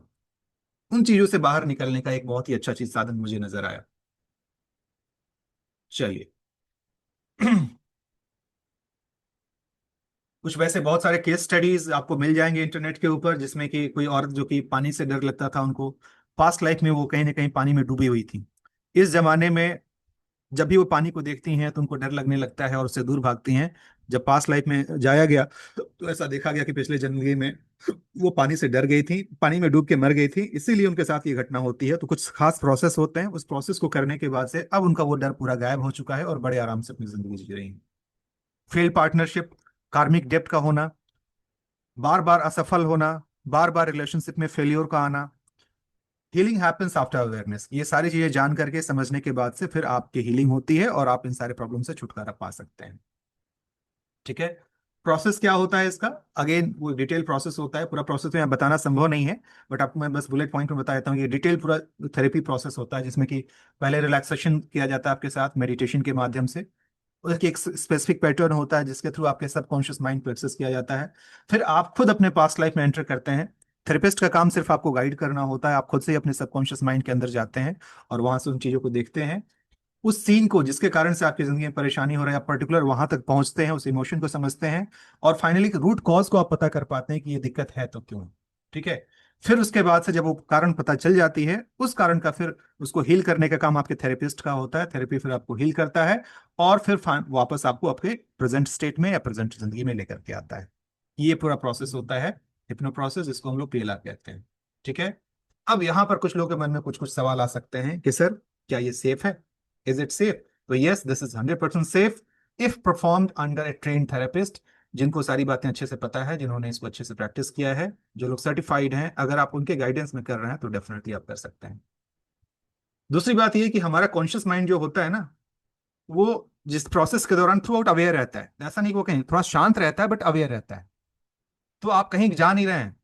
उन चीजों से बाहर निकलने का एक बहुत ही अच्छा चीज साधन मुझे नजर आया। चलिए। कुछ वैसे बहुत सारे केस स्टडीज आपको मिल जाएंगे इंटरनेट के ऊपर, जिसमें कि कोई औरत जो कि पानी से डर लगता था उनको, पास्ट लाइफ में वो कहीं ना कहीं पानी में डूबी हुई थी। इस जमाने में जब भी वो पानी को देखती हैं तो उनको डर लगने लगता है और उससे दूर भागती हैं। जब पास्ट लाइफ में जाया गया, तो ऐसा देखा गया कि पिछले जिंदगी में वो पानी से डर गई थी, पानी में डूब के मर गई थी, इसीलिए उनके साथ ये घटना होती है। तो कुछ खास प्रोसेस होते हैं, उस प्रोसेस को करने के बाद से अब उनका वो डर पूरा गायब हो चुका है और बड़े आराम से अपनी जिंदगी जी रही हैं। फेल पार्टनरशिप, कार्मिक डेप्ट का होना, बार बार असफल होना, बार बार रिलेशनशिप में फेलियर का आना, हीलिंग हैपेंस आफ्टर अवेयरनेस, ये सारी चीजें जान करके समझने के बाद से फिर आपकी हीलिंग होती है और आप इन सारे प्रॉब्लम से छुटकारा पा सकते हैं। ठीक है। प्रोसेस क्या होता है इसका, अगेन वो डिटेल प्रोसेस होता है, पूरा प्रोसेस में बताना संभव नहीं है, बट आपको मैं बस बुलेट पॉइंट में बता देता हूँ। ये डिटेल पूरा थेरेपी प्रोसेस होता है, जिसमें कि पहले रिलैक्सेशन किया जाता है आपके साथ मेडिटेशन के माध्यम से। उसकी एक स्पेसिफिक पैटर्न होता है जिसके थ्रू आपके सबकॉन्शियस माइंड को एक्सेस किया जाता है। फिर आप खुद अपने पास्ट लाइफ में एंटर करते हैं। थेरेपिस्ट का काम सिर्फ आपको गाइड करना होता है, आप खुद से ही अपने सबकॉन्शियस माइंड के अंदर जाते हैं और वहां से उन चीजों को देखते हैं, उस सीन को जिसके कारण से आपकी जिंदगी में परेशानी हो रही है, आप पर्टिकुलर वहां तक पहुंचते हैं, उस इमोशन को समझते हैं, और फाइनली रूट कॉज को आप पता कर पाते हैं कि ये दिक्कत है तो क्यों। ठीक है। फिर उसके बाद से जब वो कारण पता चल जाती है, उस कारण का फिर उसको हील करने का काम आपके थेरेपिस्ट का होता है। थेरेपी फिर आपको हील करता है और फिर वापस आपको आपके प्रेजेंट स्टेट में या प्रेजेंट जिंदगी में लेकर के आता है। ये पूरा प्रोसेस होता है हिप्नो प्रोसेस, जिसको हम लोग पीएलआर कहते हैं। ठीक है। अब यहाँ पर कुछ लोगों के मन में कुछ कुछ सवाल आ सकते हैं कि सर, क्या ये सेफ है? Is it safe? तो yes, this is 100% safe if performed under a train therapist, जिनको सारी बातें अच्छे से पता है, जिन्होंने इसको अच्छे से प्रैक्टिस किया है, जो लोग सर्टिफाइड हैं। अगर आप उनके गाइडेंस में कर रहे हैं तो डेफिनेटली आप कर सकते हैं। दूसरी बात यह कि हमारा कॉन्शियस माइंड जो होता है ना, वो जिस प्रोसेस के दौरान थ्रू आउट अवेयर रहता है। ऐसा नहीं कि वो कहीं थोड़ा शांत रहता है, बट अवेयर रहता है। तो आप कहीं जा नहीं रहे हैं।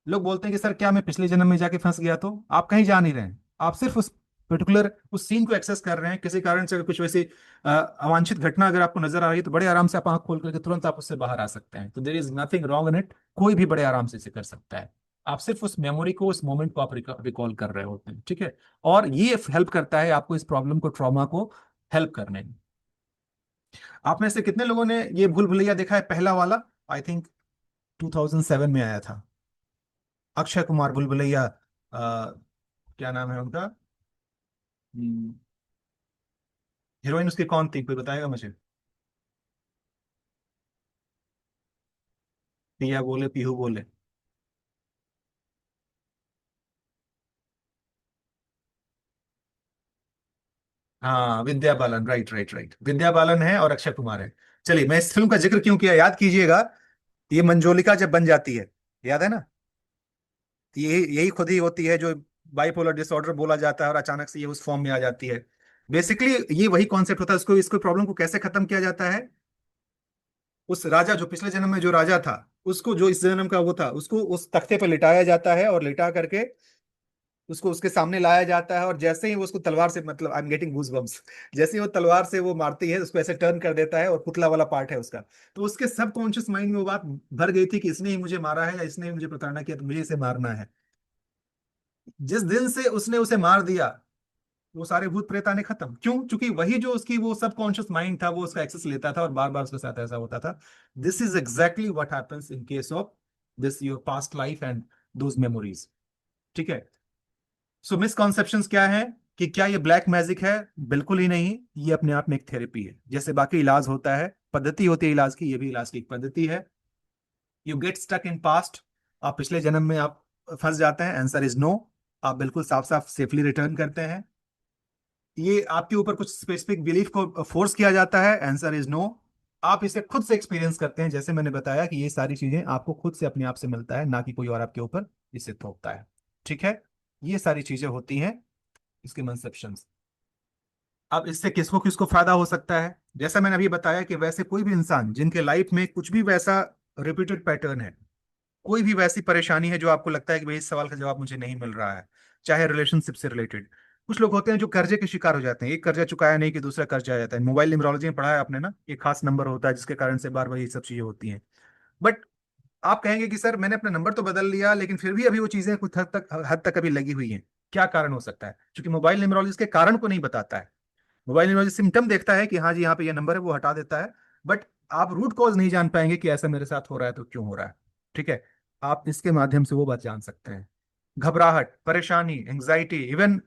लोग बोलते हैं कि सर क्या मैं पिछले जन्म में जाके फंस गया? तो आप कहीं जा नहीं रहे हैं, आप सिर्फ उस पर्टिकुलर उस सीन को एक्सेस कर रहे हैं। किसी कारण से अगर कुछ वैसी अवांछित घटना अगर आपको नजर आ रही है, तो बड़े आराम से आप आंख खोल करके तुरंत आप उससे बाहर आ सकते हैं। तो there is nothing wrong in it, कोई भी बड़े आराम से इसे कर सकता है। आप सिर्फ उस मेमोरी को, उस मोमेंट को आप रिकॉल कर रहे होते हैं। ठीक है। और ये हेल्प करता है आपको इस प्रॉब्लम को, ट्रॉमा को हेल्प करने में। आप में से कितने लोगों ने ये भूल भुलैया देखा है, पहला वाला? आई थिंक 2007 में आया था। अक्षय कुमार, भूल भुलैया। क्या नाम है उनका? हीरोइन उसकी कौन थी, कोई बताएगा मुझे? पिया बोले, पीहू बोले। हाँ, Vidya Balan, right right right, Vidya Balan है और अक्षय कुमार है। चलिए, मैं इस फिल्म का जिक्र क्यों किया, याद कीजिएगा। ये मंजोलिका जब बन जाती है, याद है ना? ये यही खुद ही होती है जो बाइपोलर डिसऑर्डर बोला जाता है, और अचानक से ये उस फॉर्म में आ जाती है। बेसिकली ये वही कॉन्सेप्ट होता है। इसको प्रॉब्लम को कैसे खत्म किया जाता है? उस राजा, जो पिछले जन्म में जो राजा था, उसको, जो इस जन्म का वो था, उसको उस तख्ते पर लिटाया जाता है, और लिटा करके उसको उसके सामने लाया जाता है। और जैसे ही वो उसको तलवार से, मतलब I am getting goosebumps, जैसे ही वो तलवार से वो मारती है, उसको ऐसे टर्न कर देता है, और पुतला वाला पार्ट है उसका। तो उसके सबकॉन्शियस माइंड में वो बात भर गई थी कि इसने ही मुझे मारा है, या इसने ही मुझे प्रताड़ना किया, तो मुझे इसे मारना है। जिस दिन से उसने उसे मार दिया, वो सारे भूत प्रेत आने खत्म। क्यों? क्योंकि वही जो उसकी वो सबकॉन्शियस माइंड था, वो उसका एक्सेस लेता था, और बार बार उसके साथ ऐसा होता था। This is exactly what happens in case of this your past life and those memories. ठीक है। सो मिसकॉन्सेप्शंस क्या है? कि क्या ये ब्लैक मैजिक है? बिल्कुल ही नहीं। ये अपने आप में एक थेरेपी है। जैसे बाकी इलाज होता है, पद्धति होती है इलाज की, ये भी इलाज की एक पद्धति है। You get stuck in past, आप पिछले जन्म में आप फंस जाते हैं, आंसर इज नो। आप बिल्कुल साफ साफ सेफली रिटर्न करते हैं। ये आपके ऊपर कुछ स्पेसिफिक बिलीफ को फोर्स किया जाता है, आंसर इज नो। आप इसे खुद से एक्सपीरियंस करते हैं, जैसे मैंने बताया कि ये सारी चीजें आपको खुद से अपने आप से मिलता है, ना कि कोई और आपके ऊपर इसे थोपता है। ठीक है। ये सारी चीजें होती हैं इसके कंसेप्शंस। अब इससे किसको किसको फायदा हो सकता है? जैसा मैंने अभी बताया कि वैसे कोई भी इंसान जिनके लाइफ में कुछ भी वैसा रिपीटेड पैटर्न है, कोई भी वैसी परेशानी है जो आपको लगता है कि भाई इस सवाल का जवाब मुझे नहीं मिल रहा है, चाहे रिलेशनशिप से रिलेटेड। कुछ लोग होते हैं जो कर्जे के शिकार हो जाते हैं, एक कर्जा चुकाया नहीं कि दूसरा कर्जा आ जाता है। मोबाइल न्यूमरोलॉजी में पढ़ा है आपने ना, एक खास नंबर होता है जिसके कारण से बार बार ये सब चीजें होती हैं। बट आप कहेंगे कि सर मैंने अपना नंबर तो बदल लिया, लेकिन फिर भी अभी वो चीजें कुछ हद तक अभी लगी हुई हैं। क्या कारण हो सकता है? क्योंकि मोबाइल न्यूमरोलॉजी इसके कारण को नहीं बताता है। मोबाइल न्यूमरोलॉजी सिम्टम देखता है कि हाँ जी, यहाँ पे ये नंबर है, वो हटा देता है। बट आप रूट कॉज नहीं जान पाएंगे कि ऐसा मेरे साथ हो रहा है तो क्यों हो रहा है। ठीक है। आप इसके माध्यम से वो बात जान सकते हैं। घबराहट, परेशानी, anxiety, even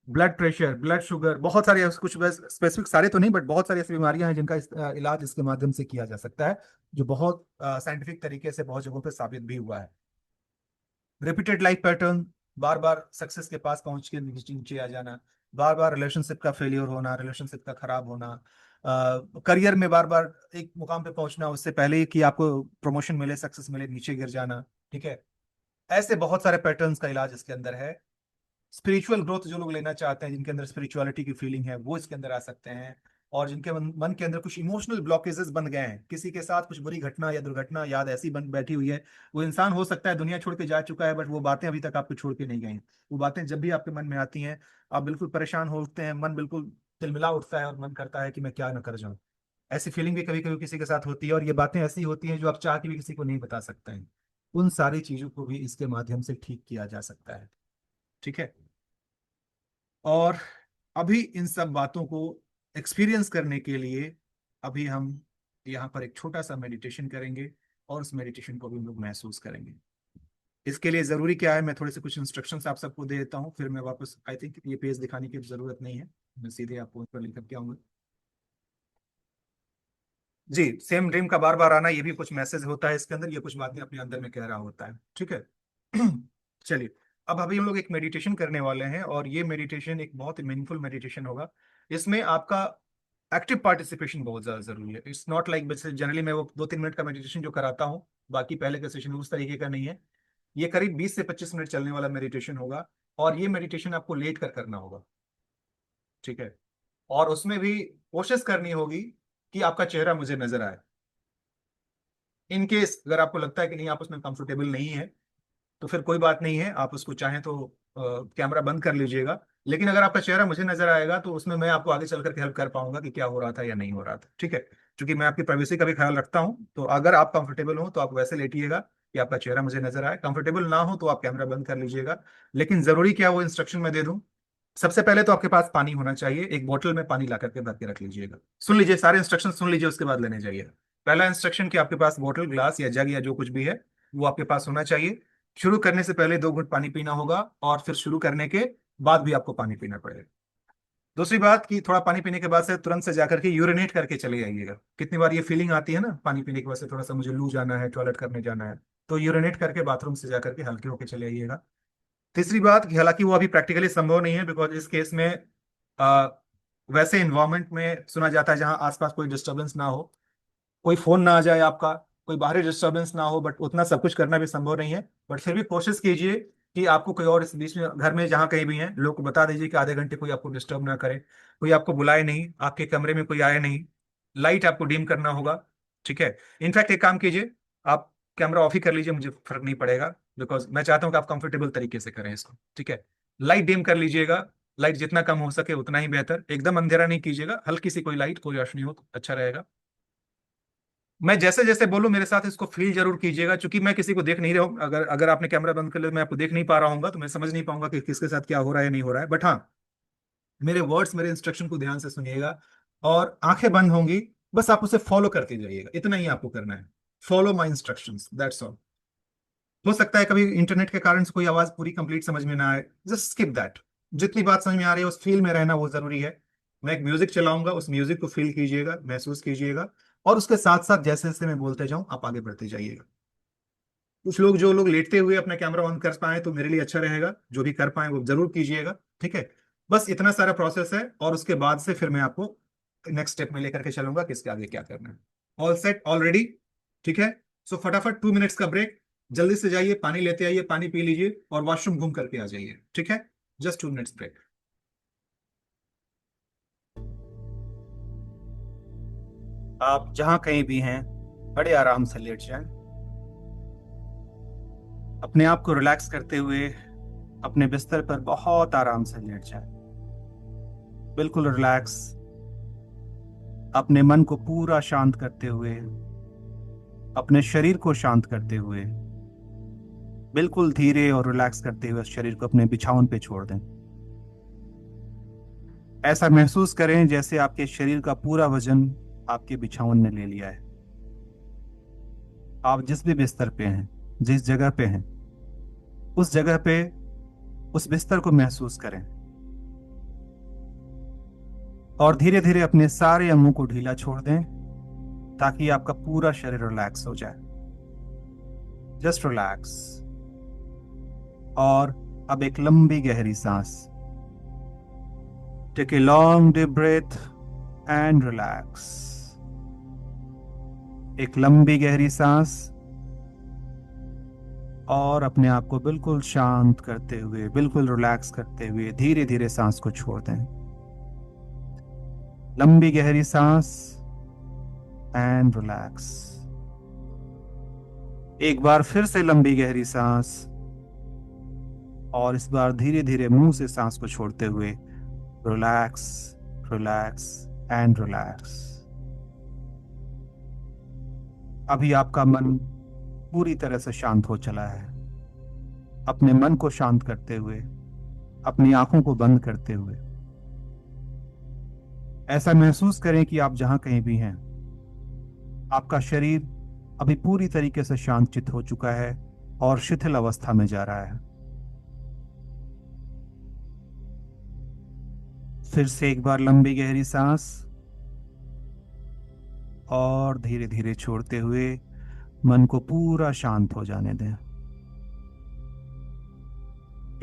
blood pressure, blood sugar, बहुत सारी कुछ स्पेसिफिक सारे तो नहीं, बट बहुत सारी ऐसी बीमारियां हैं जिनका इलाज इसके माध्यम से किया जा सकता है, जो बहुत साइंटिफिक तरीके से बहुत जगहों पे साबित भी हुआ है। रिपीटेड लाइफ पैटर्न, बार बार सक्सेस के पास पहुंच के नीचे नीचे आ जाना, बार बार रिलेशनशिप का फेलियर होना, रिलेशनशिप का खराब होना, करियर में बार बार एक मुकाम पे पहुंचना, उससे पहले ही कि आपको प्रमोशन मिले, सक्सेस मिले, नीचे गिर जाना। ठीक है। ऐसे बहुत सारे पैटर्न्स का इलाज इसके अंदर है। स्पिरिचुअल ग्रोथ जो लोग लेना चाहते हैं, जिनके अंदर स्पिरिचुअलिटी की फीलिंग है, वो इसके अंदर आ सकते हैं। और जिनके मन के अंदर कुछ इमोशनल ब्लॉकेजेस बन गए हैं, किसी के साथ कुछ बुरी घटना या दुर्घटना याद ऐसी बन बैठी हुई है, वो इंसान हो सकता है दुनिया छोड़ के जा चुका है, बट वो बातें अभी तक आपको छोड़ के नहीं गई। वो बातें जब भी आपके मन में आती हैं, आप बिल्कुल परेशान होते हैं, मन बिल्कुल तिलमिला उठता है और मन करता है कि मैं क्या न कर जाऊं। ऐसी फीलिंग भी कभी कभी किसी के साथ होती है, और ये बातें ऐसी होती हैं जो आप चाह के भी किसी को नहीं बता सकते हैं। उन सारी चीजों को भी इसके माध्यम से ठीक किया जा सकता है। ठीक है। और अभी इन सब बातों को एक्सपीरियंस करने के लिए अभी हम यहाँ पर एक छोटा सा मेडिटेशन करेंगे, और उस मेडिटेशन को भी हम लोग महसूस करेंगे। इसके लिए जरूरी क्या है, मैं थोड़े से कुछ इंस्ट्रक्शंस आप सबको दे देता हूँ, फिर मैं वापस, आई थिंक ये पेज दिखाने की जरूरत नहीं है, मैं सीधे आपको उस पर लिख करके आऊंगा। जी, सेम ड्रीम का बार बार आना, ये भी कुछ मैसेज होता है इसके अंदर, ये कुछ बातें अपने अंदर में कह रहा होता है। ठीक है। चलिए, अब अभी हम लोग एक मेडिटेशन करने वाले हैं, और ये मेडिटेशन एक बहुत ही मीनिंगफुल मेडिटेशन होगा। इसमें आपका एक्टिव पार्टिसिपेशन बहुत ज्यादा जरूरी है। इट्स नॉट लाइक, वैसे जनरली मैं वो 2-3 मिनट का मेडिटेशन जो कराता हूँ, बाकी पहले का सेशन उस तरीके का नहीं है। ये करीब 20 से 25 मिनट चलने वाला मेडिटेशन होगा, और ये मेडिटेशन आपको लेट कर करना होगा। ठीक है। और उसमें भी कोशिश करनी होगी कि आपका चेहरा मुझे नजर आए। इन केस अगर आपको लगता है कि नहीं, आप उसमें कंफर्टेबल नहीं है, तो फिर कोई बात नहीं है, आप उसको चाहें तो कैमरा बंद कर लीजिएगा। लेकिन अगर आपका चेहरा मुझे नजर आएगा, तो उसमें मैं आपको आगे चल करके हेल्प कर पाऊंगा कि क्या हो रहा था या नहीं हो रहा था। ठीक है। क्योंकि मैं आपकी प्राइवेसी का भी ख्याल रखता हूं, तो अगर आप कंफर्टेबल हो तो आप वैसे लेटिएगा कि आपका चेहरा मुझे नजर आए। कंफर्टेबल ना हो तो आप कैमरा बंद कर लीजिएगा। लेकिन जरूरी क्या, वो इंस्ट्रक्शन मैं दे दूं। सबसे पहले तो आपके पास पानी होना चाहिए, एक बोतल में पानी ला करके भर के रख लीजिएगा। सुन लीजिए, सारे इंस्ट्रक्शन सुन लीजिए, उसके बाद लेने जाइए। पहला इंस्ट्रक्शन कि आपके पास बोतल, ग्लास या जग या जो कुछ भी है, वो आपके पास होना चाहिए। शुरू करने से पहले 2 घूंट पानी पीना होगा, और फिर शुरू करने के बाद भी आपको पानी पीना पड़ेगा। दूसरी बात कि थोड़ा पानी पीने के बाद से तुरंत से जाकर के यूरिनेट करके चले जाइएगा। कितनी बार ये फीलिंग आती है ना, पानी पीने के बाद से थोड़ा सा मुझे लू जाना है, टॉयलेट करने जाना है, तो यूरिनेट करके बाथरूम से जाकर के हल्के होके चले आइएगा। तीसरी बात कि हालांकि वो अभी प्रैक्टिकली संभव नहीं है, बिकॉज इस केस में आ, वैसे इन्वायरमेंट में सुना जाता है जहां आसपास कोई डिस्टरबेंस ना हो, कोई फोन ना आ जाए आपका, कोई बाहरी डिस्टरबेंस ना हो, बट उतना सब कुछ करना भी संभव नहीं है। बट फिर भी कोशिश कीजिए कि आपको कोई और इस बीच में घर में जहाँ कहीं भी है, लोग को बता दीजिए कि आधे घंटे कोई आपको डिस्टर्ब ना करे, कोई आपको बुलाए नहीं, आपके कमरे में कोई आए नहीं। लाइट आपको डिम करना होगा। ठीक है। इनफैक्ट एक काम कीजिए, आप कैमरा ऑफ ही कर लीजिए, मुझे फर्क नहीं पड़ेगा, बिकॉज मैं चाहता हूँ कि आप कंफर्टेबल तरीके से करें इसको। ठीक है। लाइट डिम कर लीजिएगा, लाइट जितना कम हो सके उतना ही बेहतर, एकदम अंधेरा नहीं कीजिएगा, हल्की सी कोई लाइट, कोई रोशनी हो तो अच्छा रहेगा। मैं जैसे जैसे बोलूं मेरे साथ इसको फील जरूर कीजिएगा, क्योंकि मैं किसी को देख नहीं रहा हूं। अगर अगर आपने कैमरा बंद कर लिया, मैं आपको देख नहीं पा रहा हूँ, तो मैं समझ नहीं पाऊंगा कि किसके साथ क्या हो रहा है नहीं हो रहा है। बट हाँ, मेरे वर्ड्स, मेरे इंस्ट्रक्शन को ध्यान से सुनिएगा, और आंखें बंद होंगी, बस आप उसे फॉलो करते जाइएगा, इतना ही आपको करना है। Follow my instructions, that's all. हो सकता है कभी इंटरनेट के कारण से कोई आवाज पूरी कंप्लीट समझ में ना आए, जस्ट स्किप दैट। जितनी बात समझ में आ रही है उस फील में रहना वो जरूरी है। मैं एक म्यूजिक चलाऊंगा, उस म्यूजिक को फील कीजिएगा, महसूस कीजिएगा, और उसके साथ साथ जैसे जैसे मैं बोलते जाऊं आप आगे बढ़ते जाइएगा। कुछ लोग, जो लोग लेटते हुए अपना कैमरा ऑन कर पाए तो मेरे लिए अच्छा रहेगा, जो भी कर पाए वो जरूर कीजिएगा। ठीक है। बस इतना सारा प्रोसेस है, और उसके बाद से फिर मैं आपको नेक्स्ट स्टेप में लेकर के चलूंगा कि इसके आगे क्या करना है। All set, all ready. ठीक है। सो फटाफट 2 मिनट्स का ब्रेक, जल्दी से जाइए, पानी लेते आइए, पानी पी लीजिए, और वॉशरूम घूम करके आ जाइए। ठीक है। Just 2 minutes break. आप जहां कहीं भी हैं, बड़े आराम से लेट जाएं। अपने आप को रिलैक्स करते हुए अपने बिस्तर पर बहुत आराम से लेट जाएं। बिल्कुल रिलैक्स, अपने मन को पूरा शांत करते हुए, अपने शरीर को शांत करते हुए, बिल्कुल धीरे और रिलैक्स करते हुए शरीर को अपने बिछावन पे छोड़ दें। ऐसा महसूस करें जैसे आपके शरीर का पूरा वजन आपके बिछावन ने ले लिया है। आप जिस भी बिस्तर पे हैं, जिस जगह पे हैं, उस जगह पे उस बिस्तर को महसूस करें, और धीरे धीरे अपने सारे अंगों को ढीला छोड़ दें, ताकि आपका पूरा शरीर रिलैक्स हो जाए। Just relax. और अब एक लंबी गहरी सांस। Take a long deep breath and relax. एक लंबी गहरी सांस, और अपने आप को बिल्कुल शांत करते हुए, बिल्कुल रिलैक्स करते हुए धीरे धीरे सांस को छोड़ दें। लंबी गहरी सांस एंड रिलैक्स। एक बार फिर से लंबी गहरी सांस, और इस बार धीरे धीरे मुंह से सांस को छोड़ते हुए रिलैक्स, रिलैक्स एंड रिलैक्स। अभी आपका मन पूरी तरह से शांत हो चला है। अपने मन को शांत करते हुए, अपनी आंखों को बंद करते हुए ऐसा महसूस करें कि आप जहां कहीं भी हैं, आपका शरीर अभी पूरी तरीके से शांत चित्त हो चुका है और शिथिल अवस्था में जा रहा है। फिर से एक बार लंबी गहरी सांस, और धीरे धीरे छोड़ते हुए मन को पूरा शांत हो जाने दें।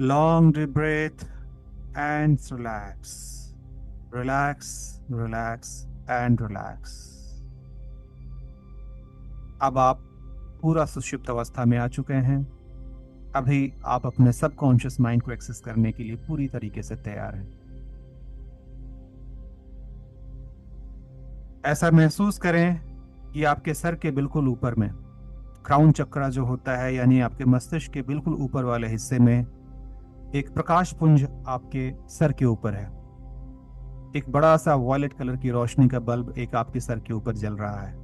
Long deep breath and relax, relax, relax and relax. अब आप पूरा सुषुप्त अवस्था में आ चुके हैं। अभी आप अपने सबकॉन्शियस माइंड को एक्सेस करने के लिए पूरी तरीके से तैयार हैं। ऐसा महसूस करें कि आपके सर के बिल्कुल ऊपर में क्राउन चक्रा जो होता है, यानी आपके मस्तिष्क के बिल्कुल ऊपर वाले हिस्से में एक प्रकाश पुंज आपके सर के ऊपर है। एक बड़ा सा वॉयलेट कलर की रोशनी का बल्ब एक आपके सर के ऊपर जल रहा है।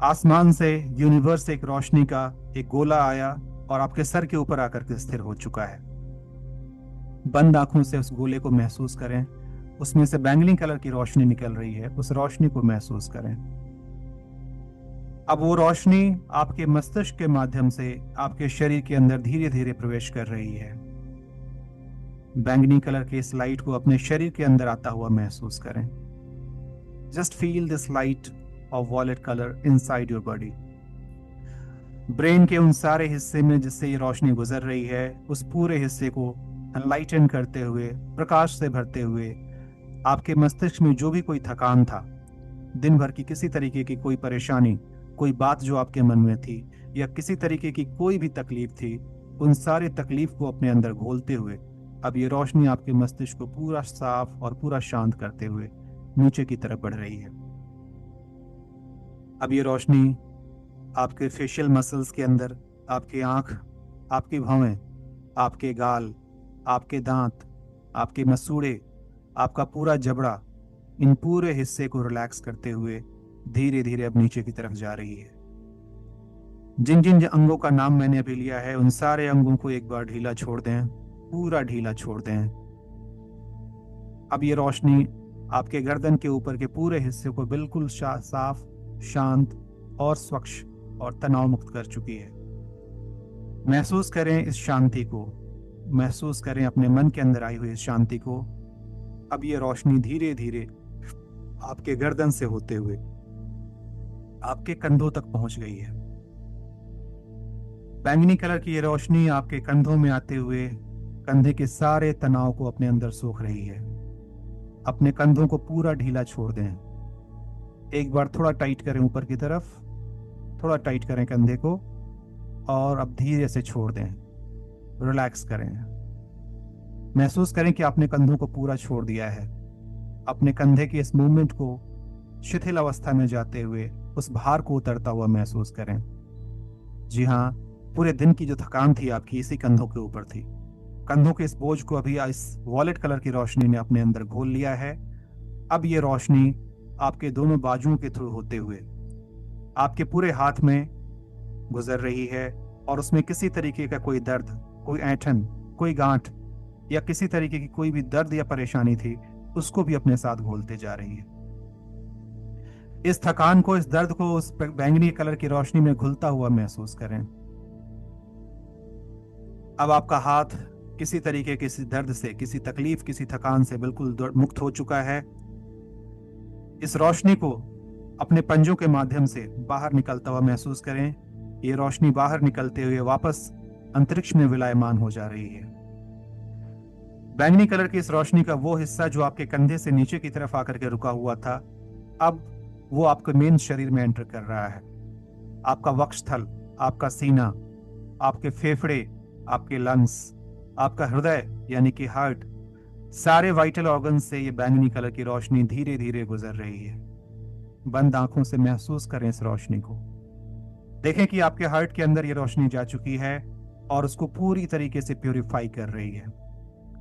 आसमान से, यूनिवर्स से एक रोशनी का एक गोला आया और आपके सर के ऊपर आकर के स्थिर हो चुका है। बंद आंखों से उस गोले को महसूस करें। उसमें से बैंगनी कलर की रोशनी निकल रही है, उस रोशनी को महसूस करें। अब वो रोशनी आपके मस्तिष्क के माध्यम से आपके शरीर के अंदर धीरे धीरे प्रवेश कर रही है। बैंगनी कलर के इस लाइट को अपने शरीर के अंदर आता हुआ महसूस करें। Just feel this light of violet colour inside your body. Brain के उन सारे हिस्से में जिससे ये रोशनी गुजर रही है, उस पूरे हिस्से को एनलाइटन करते हुए, प्रकाश से भरते हुए, आपके मस्तिष्क में जो भी कोई थकान था, दिन भर की किसी तरीके की कोई परेशानी, कोई बात जो आपके मन में थी, या किसी तरीके की कोई भी तकलीफ थी, उन सारे तकलीफ को अपने अंदर घोलते हुए अब ये रोशनी आपके मस्तिष्क को पूरा साफ और पूरा शांत करते हुए नीचे की तरफ बढ़ रही है। अब ये रोशनी आपके फेशियल मसल्स के अंदर, आपकी आंख, आपकी भौहें, आपके गाल, आपके दांत, आपके मसूड़े, आपका पूरा जबड़ा, इन पूरे हिस्से को रिलैक्स करते हुए धीरे धीरे अब नीचे की तरफ जा रही है। जिन जिन अंगों का नाम मैंने अभी लिया है, उन सारे अंगों को एक बार ढीला छोड़ दें, पूरा ढीला छोड़ दें। अब ये रोशनी आपके गर्दन के ऊपर के पूरे हिस्से को बिल्कुल साफ, शांत और स्वच्छ और तनाव मुक्त कर चुकी है। महसूस करें इस शांति को, महसूस करें अपने मन के अंदर आई हुई इस शांति को। अब ये रोशनी धीरे धीरे आपके गर्दन से होते हुए आपके कंधों तक पहुंच गई है। बैंगनी कलर की ये रोशनी आपके कंधों में आते हुए कंधे के सारे तनाव को अपने अंदर सोख रही है। अपने कंधों को पूरा ढीला छोड़ दें। एक बार थोड़ा टाइट करें ऊपर की तरफ, थोड़ा टाइट करें कंधे को, और अब धीरे से छोड़ दें, रिलैक्स करें। महसूस करें कि आपने कंधों को पूरा छोड़ दिया है। अपने कंधे के इस मूवमेंट को शिथिल अवस्था में जाते हुए उस भार को उतरता हुआ महसूस करें। जी हाँ, पूरे दिन की जो थकान थी आपकी इसी कंधों के ऊपर थी। कंधों के इस बोझ को अभी इस वॉलेट कलर की रोशनी ने अपने अंदर घोल लिया है। अब ये रोशनी आपके दोनों बाजुओं के थ्रू होते हुए आपके पूरे हाथ में गुजर रही है, और उसमें किसी तरीके का कोई दर्द, कोई ऐंठन, कोई गांठ या किसी तरीके की कोई भी दर्द या परेशानी थी, उसको भी अपने साथ घोलते जा रही है। इस थकान को, इस दर्द को उस बैंगनी कलर की रोशनी में घुलता हुआ महसूस करें। अब आपका हाथ किसी तरीके के किसी दर्द से, किसी तकलीफ, किसी थकान से बिल्कुल मुक्त हो चुका है। इस रोशनी को अपने पंजों के माध्यम से बाहर निकलता हुआ महसूस करें। ये रोशनी बाहर निकलते हुए वापस अंतरिक्ष में विलायमान हो जा रही है। बैंगनी कलर की इस रोशनी का वो हिस्सा जो आपके कंधे से नीचे की तरफ आकर के रुका हुआ था, अब वो आपके मेन शरीर में एंटर कर रहा है। आपका वक्षस्थल, आपका सीना, आपके फेफड़े, आपके लंग्स, आपका हृदय यानी कि हार्ट, सारे वाइटल ऑर्गन से ये बैंगनी कलर की रोशनी धीरे धीरे गुजर रही है। बंद आंखों से महसूस करें इस रोशनी को। देखें कि आपके हार्ट के अंदर ये रोशनी जा चुकी है और उसको पूरी तरीके से प्यूरिफाई कर रही है।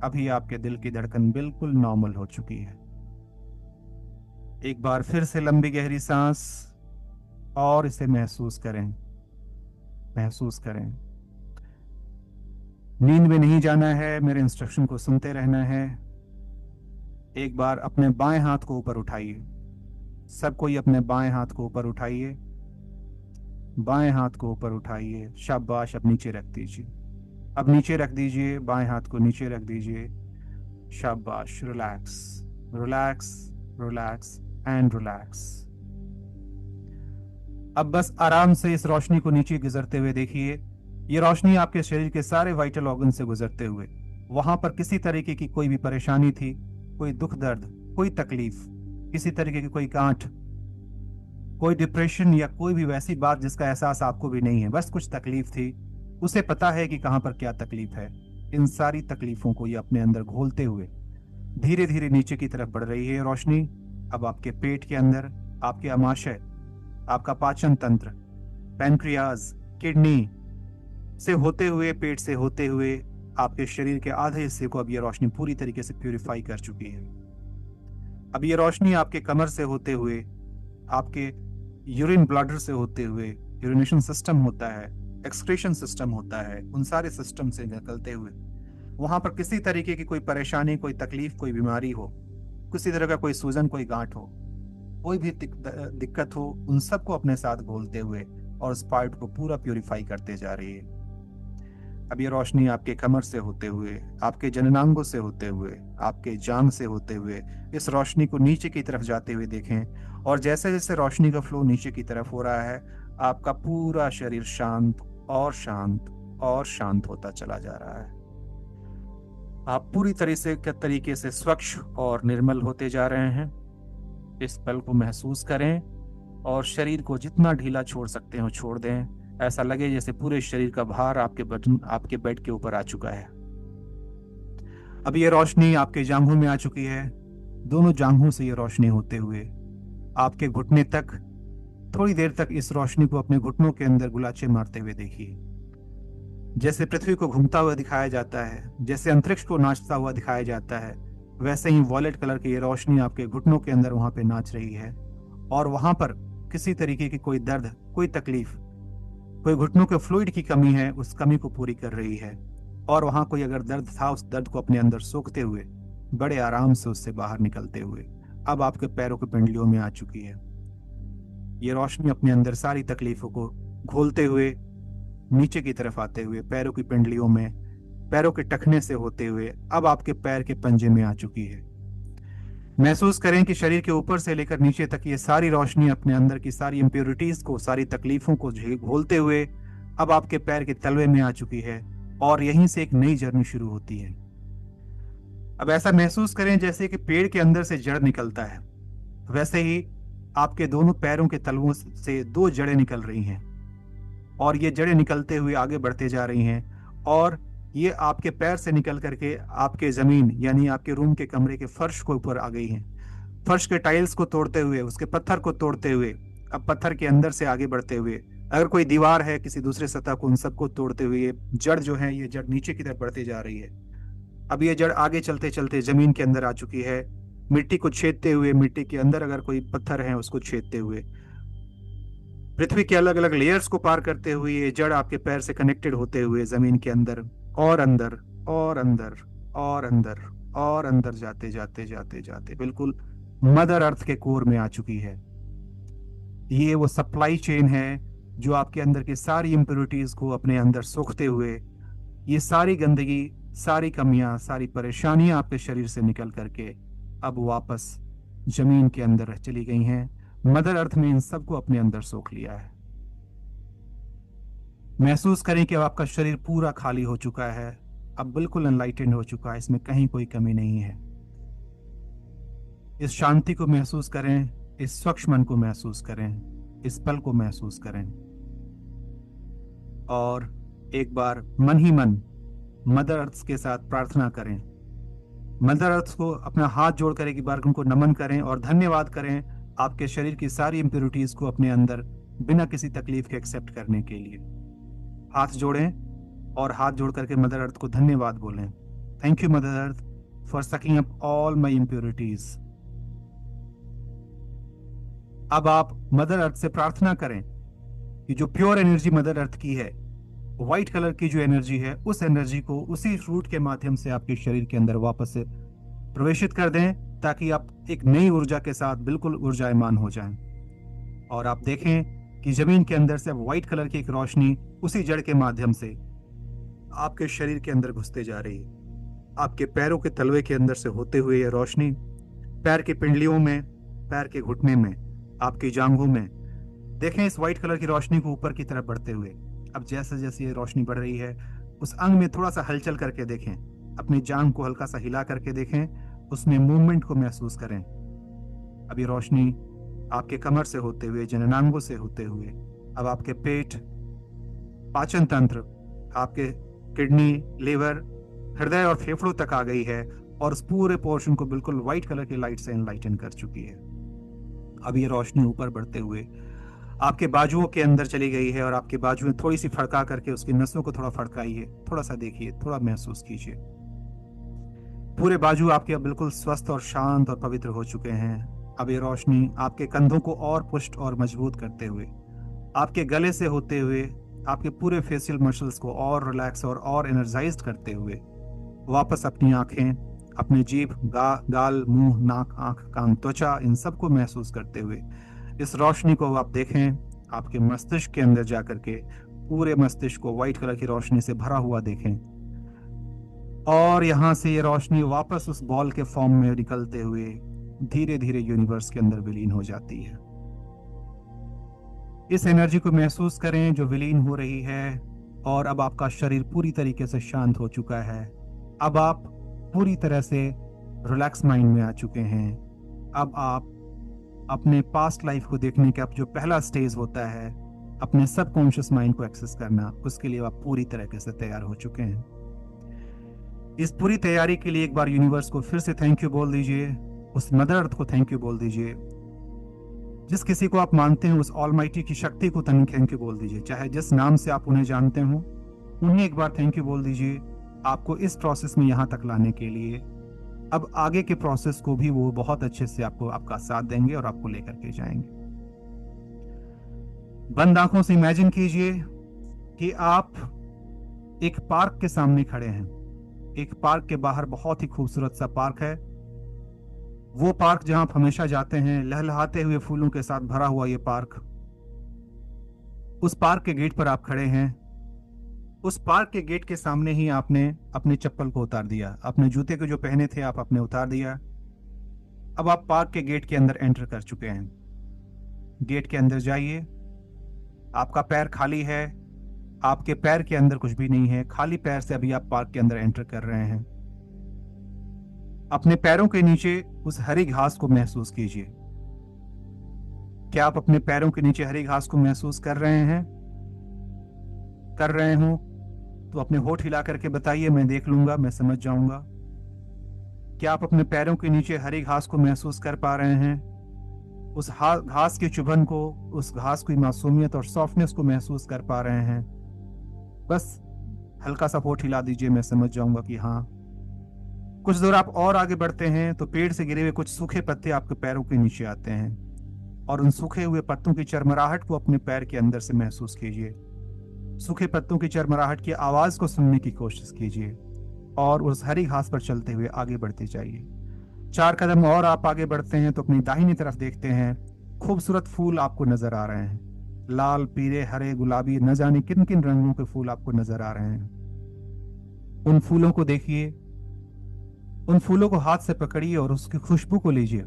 अभी आपके दिल की धड़कन बिल्कुल नॉर्मल हो चुकी है। एक बार फिर से लंबी गहरी सांस और इसे महसूस करें, महसूस करें। नींद में नहीं जाना है, मेरे इंस्ट्रक्शन को सुनते रहना है। एक बार अपने बाएं हाथ को ऊपर उठाइए। सब कोई अपने बाएं हाथ को ऊपर उठाइए, बाएं हाथ को ऊपर उठाइए। शाबाश, अब नीचे रख दीजिए। अब नीचे रख दीजिए, बाएं हाथ को नीचे रख दीजिए। शाबाश। Relax, relax, relax and relax. अब बस आराम से इस रोशनी को नीचे गुजरते हुए देखिए। ये रोशनी आपके शरीर के सारे वाइटल ऑर्गन से गुजरते हुए, वहां पर किसी तरीके की कोई भी परेशानी थी, कोई दुख दर्द, कोई तकलीफ, किसी तरीके की कोई गांठ, कोई डिप्रेशन या कोई भी वैसी बात जिसका एहसास आपको भी नहीं है, बस कुछ तकलीफ थी, उसे पता है कि कहां पर क्या तकलीफ है। इन सारी तकलीफों को ये अपने अंदर घोलते हुए धीरे धीरे नीचे की तरफ बढ़ रही है रोशनी। अब आपके पेट के अंदर, आपके अमाशय, आपका पाचन तंत्र, पैनक्रियाज, किडनी से होते हुए, पेट से होते हुए आपके शरीर के आधे हिस्से को अब ये रोशनी पूरी तरीके से प्यूरिफाई कर चुकी है। अब ये रोशनी आपके कमर से होते हुए, आपके यूरिन ब्लडर से होते हुए, यूरिनेशन सिस्टम होता है, एक्सक्रीशन सिस्टम होता है, उन सारे सिस्टम से निकलते हुए वहां पर किसी तरीके की कोई परेशानी, कोई तकलीफ, कोई बीमारी हो, किसी तरह का कोई सूजन, कोई गांठ हो, कोई भी दिक्कत हो, उन सबको अपने साथ घोलते हुए और उस पार्ट को पूरा प्यूरिफाई करते जा रही है। अब ये रोशनी आपके कमर से होते हुए, आपके जननांगों से होते हुए, आपके जांग से होते हुए इस रोशनी को नीचे की तरफ जाते हुए देखें। और जैसे जैसे रोशनी का फ्लो नीचे की तरफ हो रहा है, आपका पूरा शरीर शांत और शांत और शांत होता चला जा रहा है। आप पूरी तरीके से स्वच्छ और निर्मल होते जा रहे हैं। इस पल को महसूस करें और शरीर को जितना ढीला छोड़ सकते हो छोड़ दें। ऐसा लगे जैसे पूरे शरीर का भार आपके बेड के ऊपर आ चुका है। अब ये रोशनी आपके जांघों में आ चुकी है। दोनों जांघों से ये रोशनी होते हुए आपके घुटने तक, थोड़ी देर तक इस रोशनी को अपने घुटनों के अंदर गुलाचे मारते हुए देखिए। जैसे पृथ्वी को घूमता हुआ दिखाया जाता है, जैसे अंतरिक्ष को नाचता हुआ दिखाया जाता है, वैसे ही वॉलेट कलर की ये रोशनी आपके घुटनों के अंदर वहां पे नाच रही है। और वहां पर किसी तरीके की कोई दर्द, कोई तकलीफ, कोई घुटनों के फ्लूइड की कमी है, उस कमी को पूरी कर रही है। और वहां कोई अगर दर्द था, उस दर्द को अपने अंदर सोखते हुए, बड़े आराम से उससे बाहर निकलते हुए अब आपके पैरों के पिंडलियों में आ चुकी है। ये रोशनी अपने अंदर सारी तकलीफों को घोलते हुए नीचे की तरफ आते हुए पैरों की पिंडलियों में, पैरों के टखने से होते हुए अब आपके पैर के पंजे में आ चुकी है। महसूस करें कि शरीर के ऊपर से लेकर नीचे तक ये सारी रोशनी अपने अंदर की सारी इंप्योरिटीज को, सारी तकलीफों को घोलते हुए अब आपके पैर के तलवे में आ चुकी है और यहीं से एक नई जर्नी शुरू होती है। अब ऐसा महसूस करें जैसे कि पेड़ के अंदर से जड़ निकलता है, वैसे ही आपके दोनों पैरों के तलवों से दो जड़ें निकल रही हैं और ये जड़ें निकलते हुए आगे बढ़ते जा रही हैं और ये आपके पैर से निकल करके आपके जमीन यानी आपके रूम के कमरे के फर्श को ऊपर आ गई हैं। फर्श के टाइल्स को तोड़ते हुए, उसके पत्थर को तोड़ते हुए, अब पत्थर के अंदर से आगे बढ़ते हुए, अगर कोई दीवार है किसी दूसरे सतह को, उन सबको तोड़ते हुए ये जड़ जो है, ये जड़ नीचे की तरफ बढ़ती जा रही है। अब ये जड़ आगे चलते चलते जमीन के अंदर आ चुकी है, मिट्टी को छेदते हुए, मिट्टी के अंदर अगर कोई पत्थर है उसको छेदते हुए, पृथ्वी के अलग अलग लेयर्स को पार करते हुए ये जड़ आपके पैर से कनेक्टेड होते हुए जमीन के अंदर और अंदर और अंदर और अंदर और अंदर जाते जाते जाते जाते बिल्कुल मदर अर्थ के कोर में आ चुकी है। ये वो सप्लाई चेन है जो आपके अंदर की सारी इंप्योरिटीज को अपने अंदर सोखते हुए, ये सारी गंदगी, सारी कमियां, सारी परेशानियां आपके शरीर से निकल करके अब वापस जमीन के अंदर चली गई हैं। मदर अर्थ में इन सबको अपने अंदर सोख लिया है। महसूस करें कि अब आपका शरीर पूरा खाली हो चुका है, अब बिल्कुल एनलाइटेंड हो चुका है, इसमें कहीं कोई कमी नहीं है। इस शांति को महसूस करें, इस स्वच्छ मन को महसूस करें, इस पल को महसूस करें और एक बार मन ही मन मदर अर्थ के साथ प्रार्थना करें मदर अर्थ को अपना हाथ जोड़ कर एक बार उनको नमन करें और धन्यवाद करें आपके शरीर की सारी इम्प्योरिटीज को अपने अंदर बिना किसी तकलीफ के एक्सेप्ट करने के लिए। हाथ जोड़ें और हाथ जोड़ करके मदर अर्थ को धन्यवाद बोलें। Thank you mother earth for sucking up all my impurities. अब आप मदर अर्थ से प्रार्थना करें कि जो प्योर एनर्जी मदर अर्थ की है, व्हाइट कलर की जो एनर्जी है, उस एनर्जी को उसी फ्रूट के माध्यम से आपके शरीर के अंदर वापस से प्रवेशित कर दें, ताकि आप एक नई ऊर्जा के साथ बिल्कुल ऊर्जायमान हो जाएं। और आप देखें कि जमीन के अंदर से व्हाइट कलर की एक रोशनी उसी जड़ के माध्यम से आपके शरीर के अंदर घुसते जा रही है। आपके पैरों के तलवे के अंदर से होते हुए ये रोशनी पैर की पिंडलियों में, पैर के घुटने में, आपकी जांघों में, देखें इस व्हाइट कलर की रोशनी को ऊपर की तरफ बढ़ते हुए। अब जैसे जैसे ये रोशनी बढ़ रही है, उस अंग में थोड़ा सा हलचल करके देखें, अपनी जांघ को हल्का सा हिला करके देखें, उसमें मूवमेंट को महसूस करें। अब ये रोशनी आपके कमर से होते हुए, जननांगों से होते हुए, अब आपके पेट, पाचन तंत्र, आपके किडनी, लीवर, हृदय और फेफड़ों तक आ गई है और उस पूरे पोर्शन को बिल्कुल व्हाइट कलर की लाइट से एनलाइटन कर चुकी है। अब ये रोशनी ऊपर बढ़ते हुए आपके बाजुओं के अंदर चली गई है और आपके बाजुएं थोड़ी सी फड़का करके उसकी नसों को थोड़ा फड़काइए, थोड़ा सा देखिए, थोड़ा महसूस कीजिए। पूरे बाजू आपके अब बिल्कुल स्वस्थ और शांत और पवित्र हो चुके हैं। अब ये रोशनी आपके कंधों को और पुष्ट और मजबूत करते हुए, आपके गले से होते हुए, आपके पूरे फेशियल मसल्स को और रिलैक्स और एनर्जाइज्ड करते हुए वापस अपनी आंखें, अपने जीभ, गाल, मुंह, नाक, आंख, कान, त्वचा, इन सबको महसूस करते हुए इस रोशनी को आप देखें आपके मस्तिष्क के अंदर जाकर के, पूरे मस्तिष्क को व्हाइट कलर की रोशनी से भरा हुआ देखें। और यहां से ये रोशनी वापस उस बॉल के फॉर्म में निकलते हुए धीरे धीरे यूनिवर्स के अंदर विलीन हो जाती है। इस एनर्जी को महसूस करें जो विलीन हो रही है। और अब आपका शरीर पूरी तरीके से शांत हो चुका है। अब आप पूरी तरह से रिलैक्स माइंड में आ चुके हैं। अब आप अपने पास्ट लाइफ को देखने का जो पहला स्टेज होता है, अपने सबकॉन्शियस माइंड को एक्सेस करना, उसके लिए आप पूरी तरीके से तैयार हो चुके हैं। इस पूरी तैयारी के लिए एक बार यूनिवर्स को फिर से थैंक यू बोल दीजिए, उस मदर अर्थ को थैंक यू बोल दीजिए, जिस किसी को आप मानते हैं उस ऑलमाइटी की शक्ति को थैंक यू बोल दीजिए, चाहे जिस नाम से आप उन्हें जानते हो, उन्हें एक बार थैंक यू बोल दीजिए आपको इस प्रोसेस में यहां तक लाने के लिए। अब आगे के प्रोसेस को भी वो बहुत अच्छे से आपको आपका साथ देंगे और आपको लेकर के जाएंगे। बंद आंखों से इमेजिन कीजिए कि आप एक पार्क के सामने खड़े हैं। एक पार्क के बाहर बहुत ही खूबसूरत सा पार्क है। वो पार्क जहां आप हमेशा जाते हैं, लहलहाते हुए फूलों के साथ भरा हुआ ये पार्क। उस पार्क के गेट पर आप खड़े हैं। उस पार्क के गेट के सामने ही आपने अपने चप्पल को उतार दिया, अपने जूते को जो पहने थे आप अपने उतार दिया। अब आप पार्क के गेट के अंदर एंटर कर चुके हैं। गेट के अंदर जाइए। आपका पैर खाली है, आपके पैर के अंदर कुछ भी नहीं है, खाली पैर से अभी आप पार्क के अंदर एंटर कर रहे हैं। अपने पैरों के नीचे उस हरी घास को महसूस कीजिए। क्या आप अपने पैरों के नीचे हरी घास को महसूस कर रहे हैं? कर रहे हो तो अपने होठ हिला करके बताइए, मैं देख लूंगा, मैं समझ जाऊंगा। क्या आप अपने पैरों के नीचे हरी घास को महसूस कर पा रहे हैं? उस घास की चुभन को, उस घास की मासूमियत और सॉफ्टनेस को महसूस कर पा रहे हैं? बस हल्का सा होठ हिला दीजिए, मैं समझ जाऊंगा कि हाँ। कुछ दूर आप और आगे बढ़ते हैं तो पेड़ से गिरे हुए कुछ सूखे पत्ते आपके पैरों के नीचे आते हैं और उन सूखे हुए पत्तों की चरमराहट को अपने पैर के अंदर से महसूस कीजिए। सूखे पत्तों की चरमराहट की आवाज को सुनने की कोशिश कीजिए और उस हरी घास पर चलते हुए आगे बढ़ते जाइए। 4 कदम और आप आगे बढ़ते हैं तो अपनी दाहिनी तरफ देखते हैं, खूबसूरत फूल आपको नजर आ रहे हैं। लाल, पीले, हरे, गुलाबी, न जाने किन किन रंगों के फूल आपको नजर आ रहे हैं। उन फूलों को देखिए, उन फूलों को हाथ से पकड़िए और उसकी खुशबू को लीजिए,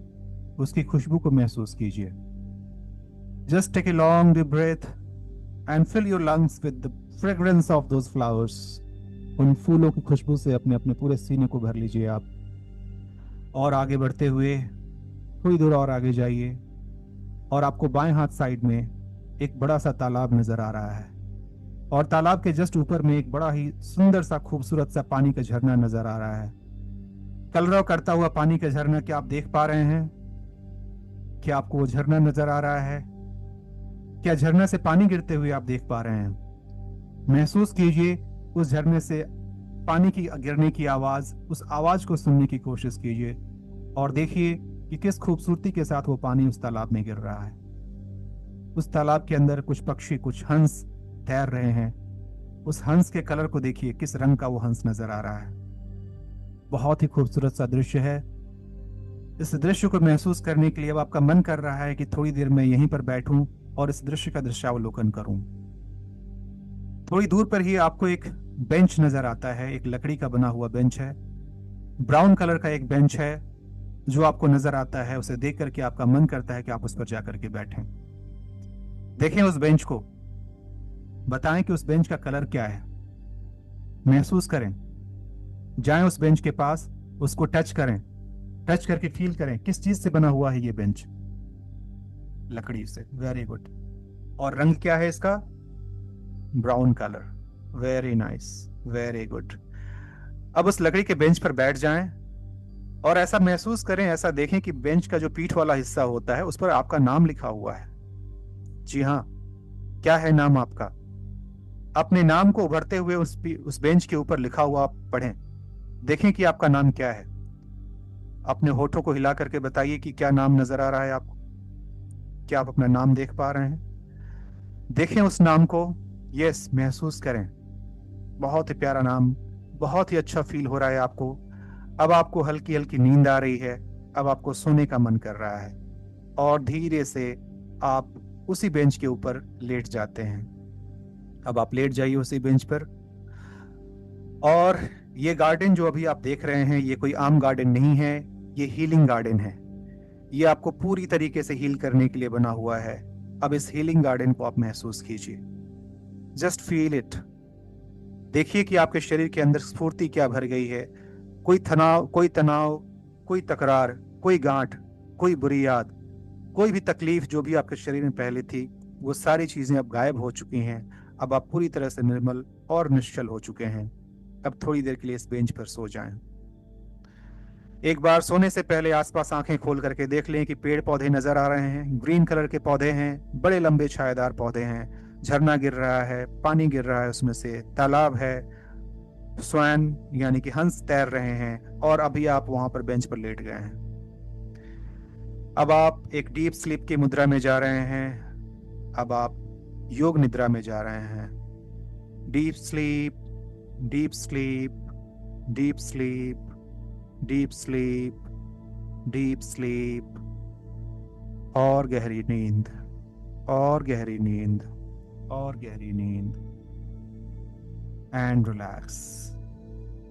उसकी खुशबू को महसूस कीजिए। Just take a long deep breath and fill your lungs with the fragrance of those flowers. उन फूलों की खुशबू से अपने अपने पूरे सीने को भर लीजिए आप। और आगे बढ़ते हुए थोड़ी दूर और आगे जाइए और आपको बाएं हाथ साइड में एक बड़ा सा तालाब नजर आ रहा है और तालाब के जस्ट ऊपर में एक बड़ा ही सुंदर सा खूबसूरत सा पानी का झरना नजर आ रहा है। कलरव करता हुआ पानी का झरना क्या आप देख पा रहे हैं? क्या आपको वो झरना नजर आ रहा है? क्या झरना से पानी गिरते हुए आप देख पा रहे हैं? महसूस कीजिए उस झरने से पानी की गिरने की आवाज, उस आवाज को सुनने की कोशिश कीजिए और देखिए कि किस खूबसूरती के साथ वो पानी उस तालाब में गिर रहा है। उस तालाब के अंदर कुछ पक्षी, कुछ हंस तैर रहे हैं। उस हंस के कलर को देखिए, किस रंग का वो हंस नजर आ रहा है। बहुत ही खूबसूरत सा दृश्य है। इस दृश्य को महसूस करने के लिए अब आपका मन कर रहा है कि थोड़ी देर मैं यहीं पर बैठूं और इस दृश्य का दृश्यावलोकन करूं। थोड़ी दूर पर ही आपको एक बेंच नजर आता है, एक लकड़ी का बना हुआ बेंच है। ब्राउन कलर का एक बेंच है जो आपको नजर आता है। उसे देख करके आपका मन करता है कि आप उस पर जाकर के बैठें। देखें उस बेंच को, बताएं कि उस बेंच का कलर क्या है। महसूस करें, जाएं उस बेंच के पास, उसको टच करें, टच करके फील करें किस चीज से बना हुआ है ये बेंच। लकड़ी से, वेरी गुड। और रंग क्या है इसका? Brown colour. Very nice, very good. अब उस लकड़ी के बेंच पर बैठ जाएं और ऐसा महसूस करें, ऐसा देखें कि बेंच का जो पीठ वाला हिस्सा होता है उस पर आपका नाम लिखा हुआ है। जी हाँ, क्या है नाम आपका? अपने नाम को उभरते हुए उस बेंच के ऊपर लिखा हुआ आप पढ़ें। देखें कि आपका नाम क्या है। अपने होठों को हिला करके बताइए कि क्या नाम नजर आ रहा है आपको। क्या आप अपना नाम देख पा रहे हैं? देखें उस नाम को। यस, महसूस करें। बहुत ही प्यारा नाम, बहुत ही अच्छा फील हो रहा है आपको। अब आपको हल्की हल्की नींद आ रही है। अब आपको सोने का मन कर रहा है और धीरे से आप उसी बेंच के ऊपर लेट जाते हैं। अब आप लेट जाइए उसी बेंच पर। और ये गार्डन जो अभी आप देख रहे हैं, ये कोई आम गार्डन नहीं है, ये हीलिंग गार्डन है। ये आपको पूरी तरीके से हील करने के लिए बना हुआ है। अब इस हीलिंग गार्डन को आप महसूस कीजिए। Just feel it. देखिए कि आपके शरीर के अंदर स्फूर्ति क्या भर गई है। कोई तनाव, कोई तकरार, कोई गांठ, कोई बुरी याद, कोई भी तकलीफ जो भी आपके शरीर में पहले थी, वो सारी चीजें अब गायब हो चुकी हैं। अब आप पूरी तरह से निर्मल और निश्चल हो चुके हैं। अब थोड़ी देर के लिए इस बेंच पर सो जाएं। एक बार सोने से पहले आसपास आंखें खोल करके देख लें कि पेड़ पौधे नजर आ रहे हैं। ग्रीन कलर के पौधे हैं, बड़े लंबे छायादार पौधे हैं। झरना गिर रहा है, पानी गिर रहा है उसमें से, तालाब है, स्वैन यानी कि हंस तैर रहे हैं और अभी आप वहां पर बेंच पर लेट गए हैं। अब आप एक डीप स्लीप की मुद्रा में जा रहे हैं। अब आप योग निद्रा में जा रहे हैं। Deep sleep, deep sleep, deep sleep, deep sleep, deep sleep. और गहरी नींद, और गहरी नींद, और गहरी नींद। And relax,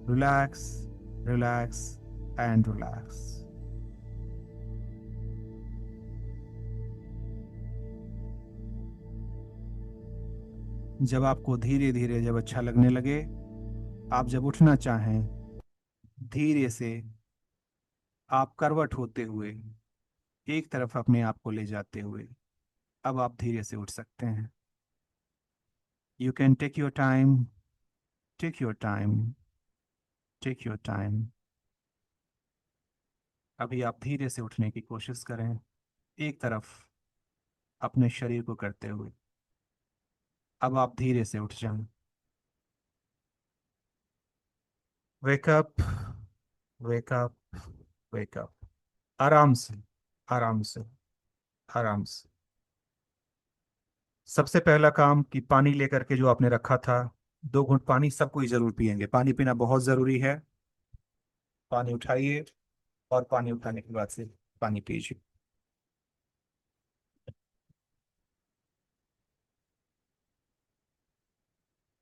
relax, relax and relax. जब आपको धीरे धीरे जब अच्छा लगने लगे, आप जब उठना चाहें, धीरे से आप करवट होते हुए एक तरफ अपने आप को ले जाते हुए अब आप धीरे से उठ सकते हैं। You can take your time, take your time, take your time. अभी आप धीरे से उठने की कोशिश करें, एक तरफ अपने शरीर को करते हुए। अब आप धीरे से उठ जाएं। Wake up, wake up, wake up. आराम से, आराम से, आराम से। सबसे पहला काम कि पानी लेकर के जो आपने रखा था, 2 घूंट पानी सबको ही जरूर पिएंगे। पानी पीना बहुत जरूरी है। पानी उठाइए और पानी उठाने के बाद से पानी पीजिए।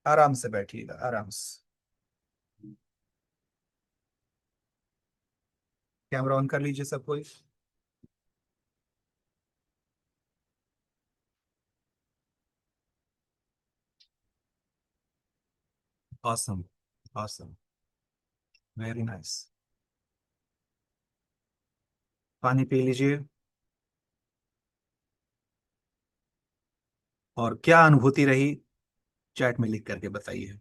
आराम से बैठिएगा, आराम से। कैमरा ऑन कर लीजिए सब कोई। Awesome, awesome, very nice. पानी पी लीजिए। और क्या अनुभूति रही, चैट में लिख करके बताइए।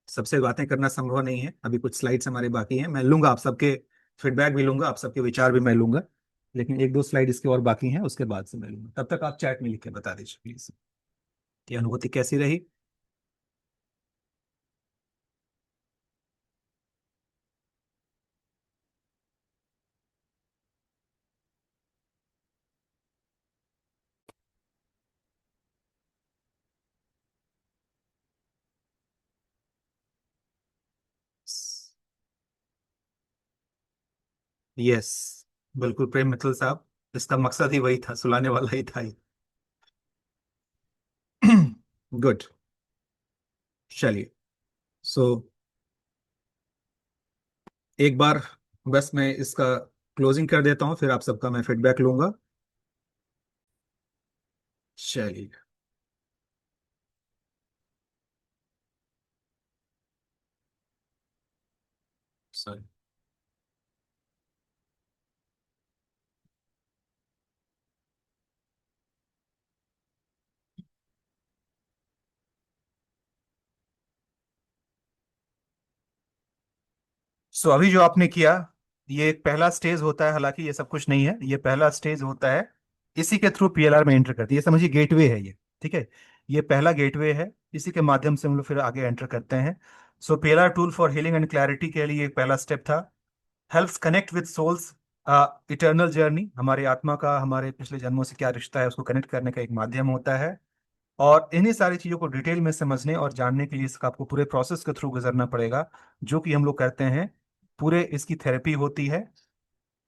सबसे बातें करना संभव नहीं है, अभी कुछ स्लाइड्स हमारे बाकी हैं। मैं लूंगा आप सबके फीडबैक भी लूंगा, आप सबके विचार भी मैं लूंगा, लेकिन एक दो स्लाइड इसके और बाकी हैं, उसके बाद से मैं लूंगा। तब तक आप चैट में लिख के बता दीजिए प्लीज, ये अनुभूति कैसी रही। यस, बिल्कुल प्रेम मित्तल साहब, इसका मकसद ही वही था, सुलाने वाला ही था ये। गुड। चलिए, सो एक बार बस मैं इसका क्लोजिंग कर देता हूँ, फिर आप सबका मैं फीडबैक लूंगा। चलिए, सॉरी। सो अभी जो आपने किया, ये एक पहला स्टेज होता है, हालांकि ये सब कुछ नहीं है, ये पहला स्टेज होता है। इसी के थ्रू पीएलआर में एंटर करती है, ये समझिए गेटवे है ये। ठीक है, ये पहला गेटवे है, इसी के माध्यम से हम लोग फिर आगे एंटर करते हैं। So PLR tool for healing and clarity के लिए एक पहला स्टेप था, helps connect with souls eternal journey, हमारी आत्मा का हमारे पिछले जन्मों से क्या रिश्ता है उसको कनेक्ट करने का एक माध्यम होता है। और इन्हीं सारी चीजों को डिटेल में समझने और जानने के लिए इसका आपको पूरे प्रोसेस के थ्रू गुजरना पड़ेगा, जो कि हम लोग करते हैं। पूरे इसकी थेरेपी होती है,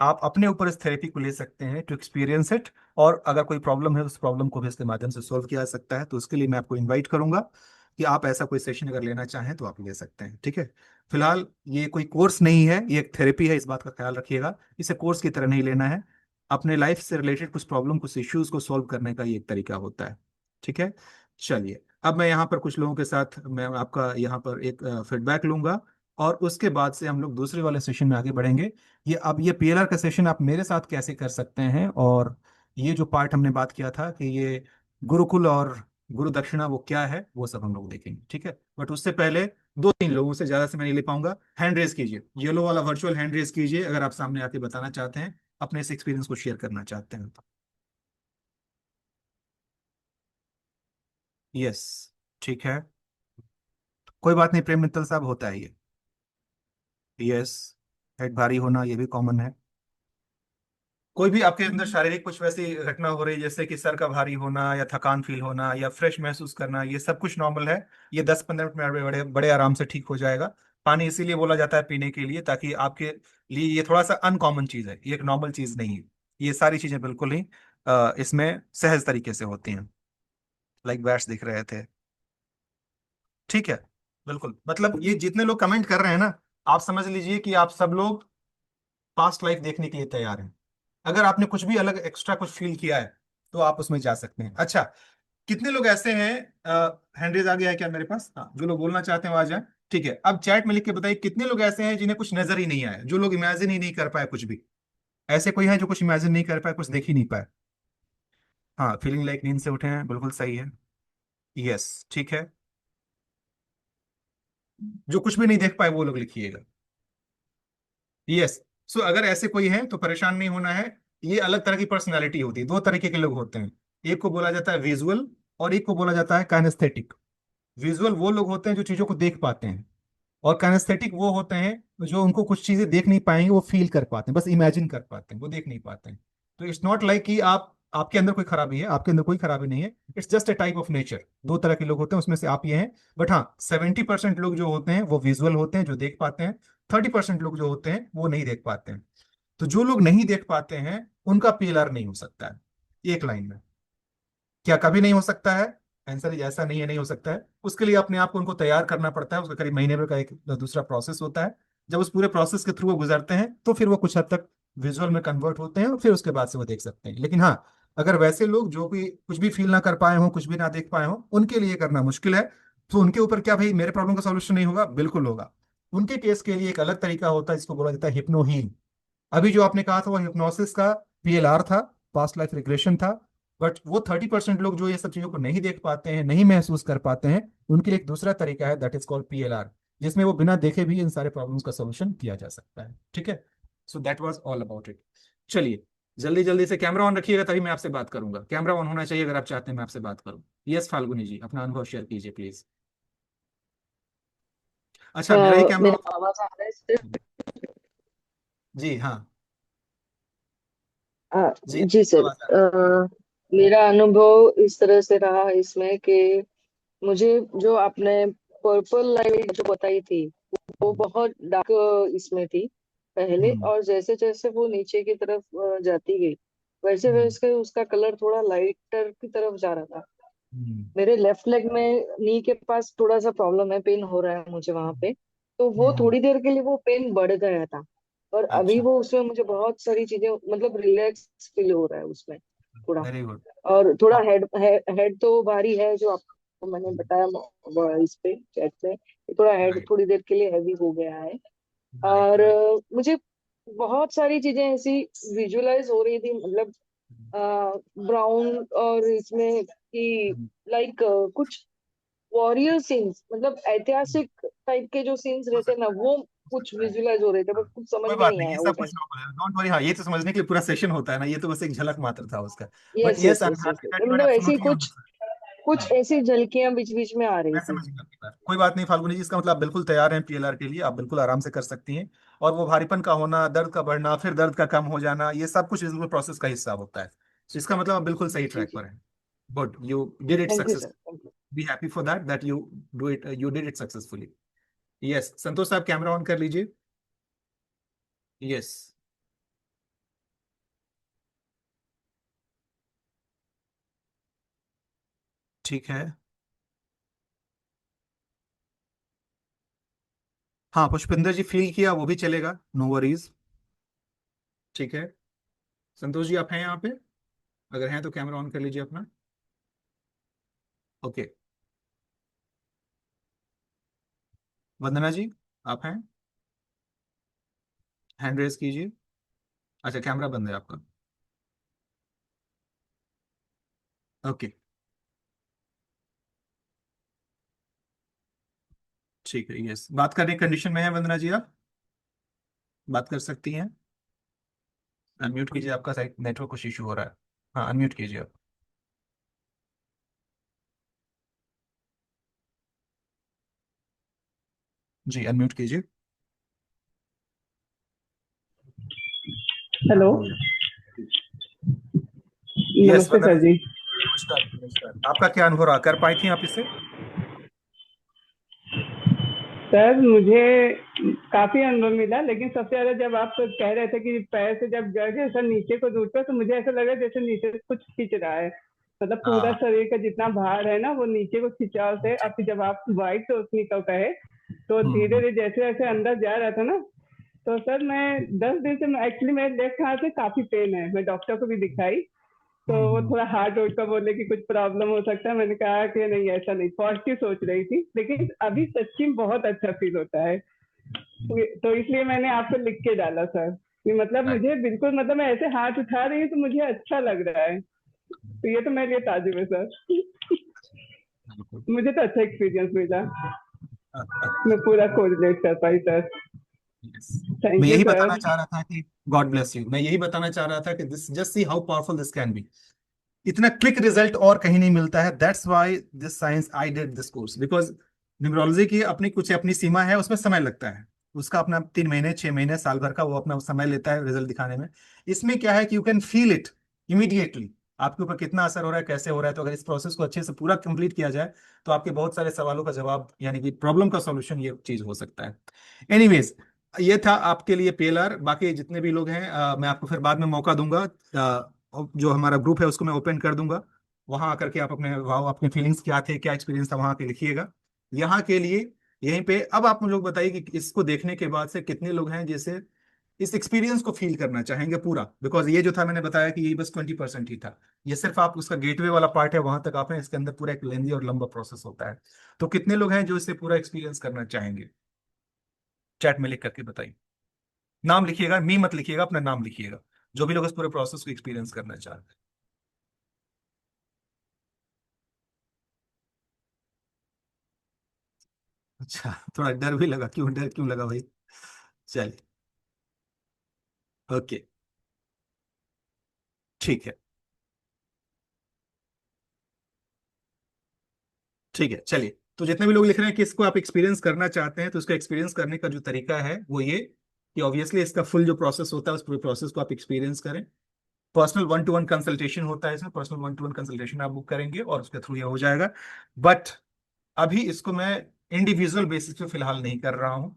आप अपने ऊपर इस थेरेपी को ले सकते हैं टू एक्सपीरियंस इट। और अगर कोई प्रॉब्लम है, उस प्रॉब्लम को भी इसके माध्यम से सॉल्व किया जा सकता है। तो उसके लिए मैं आपको इनवाइट करूंगा कि आप ऐसा कोई सेशन अगर लेना चाहें तो आप ले सकते हैं। ठीक है, फिलहाल ये कोई कोर्स नहीं है, ये एक थेरेपी है, इस बात का ख्याल रखिएगा। इसे कोर्स की तरह नहीं लेना है, अपने लाइफ से रिलेटेड कुछ प्रॉब्लम, कुछ इश्यूज को सॉल्व करने का ये एक तरीका होता है। ठीक है, चलिए, अब मैं यहाँ पर कुछ लोगों के साथ मैं आपका यहाँ पर एक फीडबैक लूंगा, और उसके बाद से हम लोग दूसरे वाले सेशन में आगे बढ़ेंगे। ये अब ये पीएलआर का सेशन आप मेरे साथ कैसे कर सकते हैं, और ये जो पार्ट हमने बात किया था कि ये गुरुकुल और गुरु दक्षिणा वो क्या है, वो सब हम लोग देखेंगे। ठीक है, बट उससे पहले दो तीन लोगों से ज्यादा से मैं नहीं ले पाऊंगा, हैंड रेज कीजिए, येलो वाला वर्चुअल हैंड रेज कीजिए अगर आप सामने आके बताना चाहते हैं, अपने इस एक्सपीरियंस को शेयर करना चाहते हैं तो। यस, ठीक है, कोई बात नहीं प्रेम मित्तल साहब, होता है ये। यस, हेड भारी होना ये भी कॉमन है। कोई भी आपके अंदर शारीरिक कुछ वैसी घटना हो रही है, जैसे कि सर का भारी होना या थकान फील होना या फ्रेश महसूस करना, ये सब कुछ नॉर्मल है। ये 10-15 मिनट में बड़े बड़े आराम से ठीक हो जाएगा। पानी इसीलिए बोला जाता है पीने के लिए, ताकि आपके लिए ये थोड़ा सा अनकॉमन चीज है, ये एक नॉर्मल चीज नहीं है। ये सारी चीजें बिल्कुल ही इसमें सहज तरीके से होती हैं। लाइक बैट्स दिख रहे थे। ठीक है, बिल्कुल, मतलब ये जितने लोग कमेंट कर रहे हैं ना, आप समझ लीजिए कि आप सब लोग पास्ट लाइफ देखने के लिए तैयार हैं। अगर आपने कुछ भी अलग एक्स्ट्रा कुछ फील किया है तो आप उसमें जा सकते हैं। अच्छा, कितने लोग ऐसे हैं, हैंडरेज आ गया है क्या मेरे पास? हाँ, जो लोग बोलना चाहते हैं वो आ जाए। ठीक है, अब चैट में लिख के बताइए कितने लोग ऐसे हैं जिन्हें कुछ नजर ही नहीं आया, जो लोग इमेजिन ही नहीं कर पाए कुछ भी। ऐसे कोई है जो कुछ इमेजिन नहीं कर पाए, कुछ देख ही नहीं पाए? हाँ, फीलिंग लाइक नींद से उठे हैं, बिल्कुल सही है। यस, ठीक है, जो कुछ भी नहीं देख पाए वो लोग लिखिएगा। यस, सो अगर ऐसे कोई है तो परेशान नहीं होना है। ये अलग तरह की पर्सनालिटी होती है, दो तरीके के लोग होते हैं। एक को बोला जाता है विजुअल, और एक को बोला जाता है काइनेस्थेटिक। विजुअल वो लोग होते हैं जो चीजों को देख पाते हैं, और काइनेस्थेटिक वो होते हैं जो उनको कुछ चीजें देख नहीं पाएंगे, वो फील कर पाते हैं, बस इमेजिन कर पाते हैं, वो देख नहीं पाते हैं। तो इट्स नॉट लाइक कि आप आपके अंदर कोई खराबी है, आपके अंदर कोई खराबी नहीं है, it's just a type of nature. दो तरह के लोग होते हैं, उसमें से आप ये हैं। बट हाँ, 70% लोग जो होते हैं वो विजुअल होते हैं, जो देख पाते हैं। 30% लोग जो होते हैं वो नहीं देख पाते हैं। तो जो लोग नहीं देख पाते हैं उनका पीएलआर नहीं हो सकता है, एक लाइन में। क्या कभी नहीं हो सकता है? आंसर इज ऐसा नहीं है, नहीं हो सकता है। उसके लिए अपने आप को उनको तैयार करना पड़ता है, उसका करीब महीने भर का एक दूसरा प्रोसेस होता है। जब उस पूरे प्रोसेस के थ्रू वो गुजरते हैं तो फिर वो कुछ हद तक विजुअल में कन्वर्ट होते हैं, और फिर उसके बाद से वो देख सकते हैं। लेकिन हाँ, अगर वैसे लोग जो भी कुछ भी फील ना कर पाए हों, कुछ भी ना देख पाए हों, उनके लिए करना मुश्किल है। तो उनके ऊपर क्या भाई मेरे प्रॉब्लम का सॉल्यूशन नहीं होगा? बिल्कुल होगा। उनके केस के लिए एक अलग तरीका होता है, इसको बोला जाता है हिप्नो हील। अभी जो आपने कहा था वो हिप्नोसिस का पीएलआर था, पास्ट लाइफ रिग्रेशन था। बट वो 30% लोग जो ये सब चीजों को नहीं देख पाते हैं, नहीं महसूस कर पाते हैं, उनके लिए एक दूसरा तरीका है, दैट इज कॉल्ड पीएलआर। जिसमें वो बिना देखे भी इन सारे प्रॉब्लम्स का सोल्यूशन किया जा सकता है। ठीक है, so that was all about it. चलिए, जल्दी जल्दी से कैमरा ऑन रखिएगा, तभी मैं आपसे बात करूंगा। कैमरा ऑन होना चाहिए अगर आप चाहते हैं मैं आपसे बात करूं। यस फाल्गुनी जी, अपना अनुभव शेयर कीजिए प्लीज। अच्छा, मेरा ही कैमरा मेरा ऑन। आवाज आ रहा है सिर्फ? जी हाँ। जी, जी सर। आवाज आ रही मेरा अनुभव इस तरह से रहा इसमें कि मुझे जो आपने पर्पल लाइट जो बताई थी वो है। बहुत डार्क इसमें थी पहले, हम्म और जैसे जैसे वो नीचे की तरफ जाती गई वैसे हम्म वैसे उसका कलर थोड़ा लाइटर की तरफ जा रहा था। हम्म मेरे लेफ्ट लेग में नी के पास थोड़ा सा प्रॉब्लम है, पेन हो रहा है मुझे वहां पे। तो वो हम्म, थोड़ी देर के लिए वो पेन बढ़ गया था, और अभी अच्छा, वो उसमें मुझे बहुत सारी चीजें मतलब रिलैक्स फील हो रहा है उसमें थोड़ा। Very good. और थोड़ा हेड तो भारी है जो आपको मैंने बताया इस पे चैट पे, कि थोड़ा हेड राइट थोड़ी देर के लिए हैवी हो गया है। राइट और राइट। मुझे बहुत सारी चीजें ऐसी विजुअलाइज हो रही थी, मतलब ब्राउन और इसमें कि लाइक कुछ वॉरियर सीन्स, मतलब ऐतिहासिक टाइप के जो सीन्स हो रहते हैं ना, सकता है, वो हो कुछ सकता है। विजुअलाइज हो रहे थे, हाँ, बट कुछ समझ कोई में बात नहीं नहीं, ये आया वो सब कुछ टाइम। नॉर्मल है, डोंट वरी। हाँ, ये तो समझने के लिए पूरा सेशन होता है ना, ये तो बस एक झलक मात्र था उसका। But yes yes, yes I am yes yes, happy that you are मतलब ऐसी एब्सोल्युटली ऑन द। कुछ कुछ ऐसी झलकियां बीच बीच में आ रही मैं थी। समझ गया आपकी बात, कोई बात नहीं फाल्गुनी जी, इसका मतलब आप बिल्कुल तैयार हैं पीएलआर के लिए, आप बिल्कुल आराम से कर सकती हैं। और वो भारीपन का होना, दर्द का बढ़ना, फिर दर्द का कम हो जाना, ये सब कुछ इस प्रोसेस का हिस्सा होता है। तो इसका मतलब आप बिल्कुल सही जी ट्रैक जी। पर हैं। Good, you did it thank you success. Sir, thank you. Be happy for that you do it, you did it successfully. Yes, Santosh साहब कैमरा ऑन कर लीजिए। यस, ठीक है। हाँ, पुष्पिंदर जी फील किया वो भी चलेगा, नो वरीज। ठीक है, संतोष जी आप हैं यहाँ पे? अगर हैं तो कैमरा ऑन कर लीजिए अपना। ओके, वंदना जी आप हैं? हैंड रेज कीजिए। अच्छा, कैमरा बंद है आपका। ओके, ठीक है। यस, बात करने की कंडीशन में है वंदना जी, आप बात कर सकती हैं। अनम्यूट कीजिए, आपका साइड नेटवर्क कुछ इशू हो रहा है। हाँ, अनम्यूट कीजिए आप। जी, अनम्यूट कीजिए। हाँ, हेलो। हो गया। यस नमस्ते वंदना सर जी, जी। नमस्कार नमस्कार। आपका क्या अनुभव रहा, कर पाई थी आप इसे? सर मुझे काफी अनुभव मिला, लेकिन सबसे ज्यादा जब आप तो कह रहे थे कि पैर से जब जगह सर नीचे को दूरता, तो मुझे ऐसा लगा जैसे नीचे से कुछ खींच रहा है। मतलब पूरा हाँ, शरीर का जितना भार है ना वो नीचे को खिंचाव से। ठीक। अब जब आप व्हाइट रोशनी को कहे तो धीरे हम्म धीरे जैसे जैसे अंदर जा रहा था ना, तो सर मैं 10 दिन से एक्चुअली मेरे लेफ्ट हाथ में काफी पेन है, मैं डॉक्टर को भी दिखाई। तो वो हम्म थोड़ा हार्ड उठ कर बोले कि कुछ प्रॉब्लम हो सकता है। मैंने कहा कि नहीं ऐसा नहीं, पॉजिटिव सोच रही थी, लेकिन अभी सच्ची में बहुत अच्छा फील होता है। तो इसलिए मैंने आपको लिख के डाला सर कि मतलब राइट, मुझे बिल्कुल, मतलब मैं ऐसे हाथ उठा रही हूँ तो मुझे अच्छा लग रहा है। तो ये तो मेरे लिए ताजुब है सर। बिल्कुल। मुझे तो अच्छा एक्सपीरियंस मिला, हाँ, हाँ, मैं पूरा कोऑर्डिनेट कर पाई सर। yes। मैं थैंक यू यही सर। बताना चाह रहा था कि गॉड ब्लेस यू, मैं यही बताना चाह रहा था कि this just see how powerful this can be. इतना क्विक रिजल्ट और कहीं नहीं मिलता है, that's why this science I did this course, because numerology की अपनी कुछ अपनी सीमा है, उसमें समय लगता है। उसका अपना 3 महीने 6 महीने साल भर का वो अपना समय लेता है रिजल्ट दिखाने में। इसमें क्या है कि you can feel it immediately, आपके ऊपर कितना असर हो रहा है, कैसे हो रहा है। तो अगर इस प्रोसेस को अच्छे से पूरा कंप्लीट किया जाए तो आपके बहुत सारे सवालों का जवाब, यानी कि प्रॉब्लम का सॉल्यूशन, ये चीज हो सकता है। एनीवेज, ये था आपके लिए पीएलआर। बाकी जितने भी लोग हैं, मैं आपको फिर बाद में मौका दूंगा। जो हमारा ग्रुप है उसको मैं ओपन कर दूंगा, वहां आकर के आप अपने वाह अपने फीलिंग्स क्या थे, क्या एक्सपीरियंस था, वहां के लिखिएगा। यहाँ के लिए यहीं पे अब आप मुझे लोग बताइए कि इसको देखने के बाद से कितने लोग हैं जैसे इस एक्सपीरियंस को फील करना चाहेंगे पूरा। बिकॉज ये जो था मैंने बताया कि ये बस 20% ही था। ये सिर्फ आप उसका गेटवे वाला पार्ट है, वहां तक आप हैं, इसके अंदर पूरा एक लेंदी और लंबा प्रोसेस होता है। तो कितने लोग हैं जो इससे पूरा एक्सपीरियंस करना चाहेंगे? चैट में लिख करके बताइए। नाम लिखिएगा, मी मत लिखिएगा, अपना नाम लिखिएगा, जो भी लोग इस पूरे प्रोसेस को एक्सपीरियंस करना चाहते हैं। अच्छा, थोड़ा डर भी लगा, क्यों डर क्यों लगा भाई? चलिए, ओके, ठीक है, ठीक है, चलिए। तो जितने भी लोग लिख रहे हैं कि इसको आप एक्सपीरियंस करना चाहते हैं, तो इसका एक्सपीरियंस करने का जो तरीका है वो ये कि ऑब्वियसली इसका फुल जो प्रोसेस होता है उस पूरे प्रोसेस को आप एक्सपीरियंस करें। Personal one two one consultation होता है इसमें, personal one two one consultation आप बुक करेंगे और उसके थ्रू ये हो जाएगा। बट अभी इसको मैं इंडिविजुअल बेसिस पे फिलहाल नहीं कर रहा हूँ,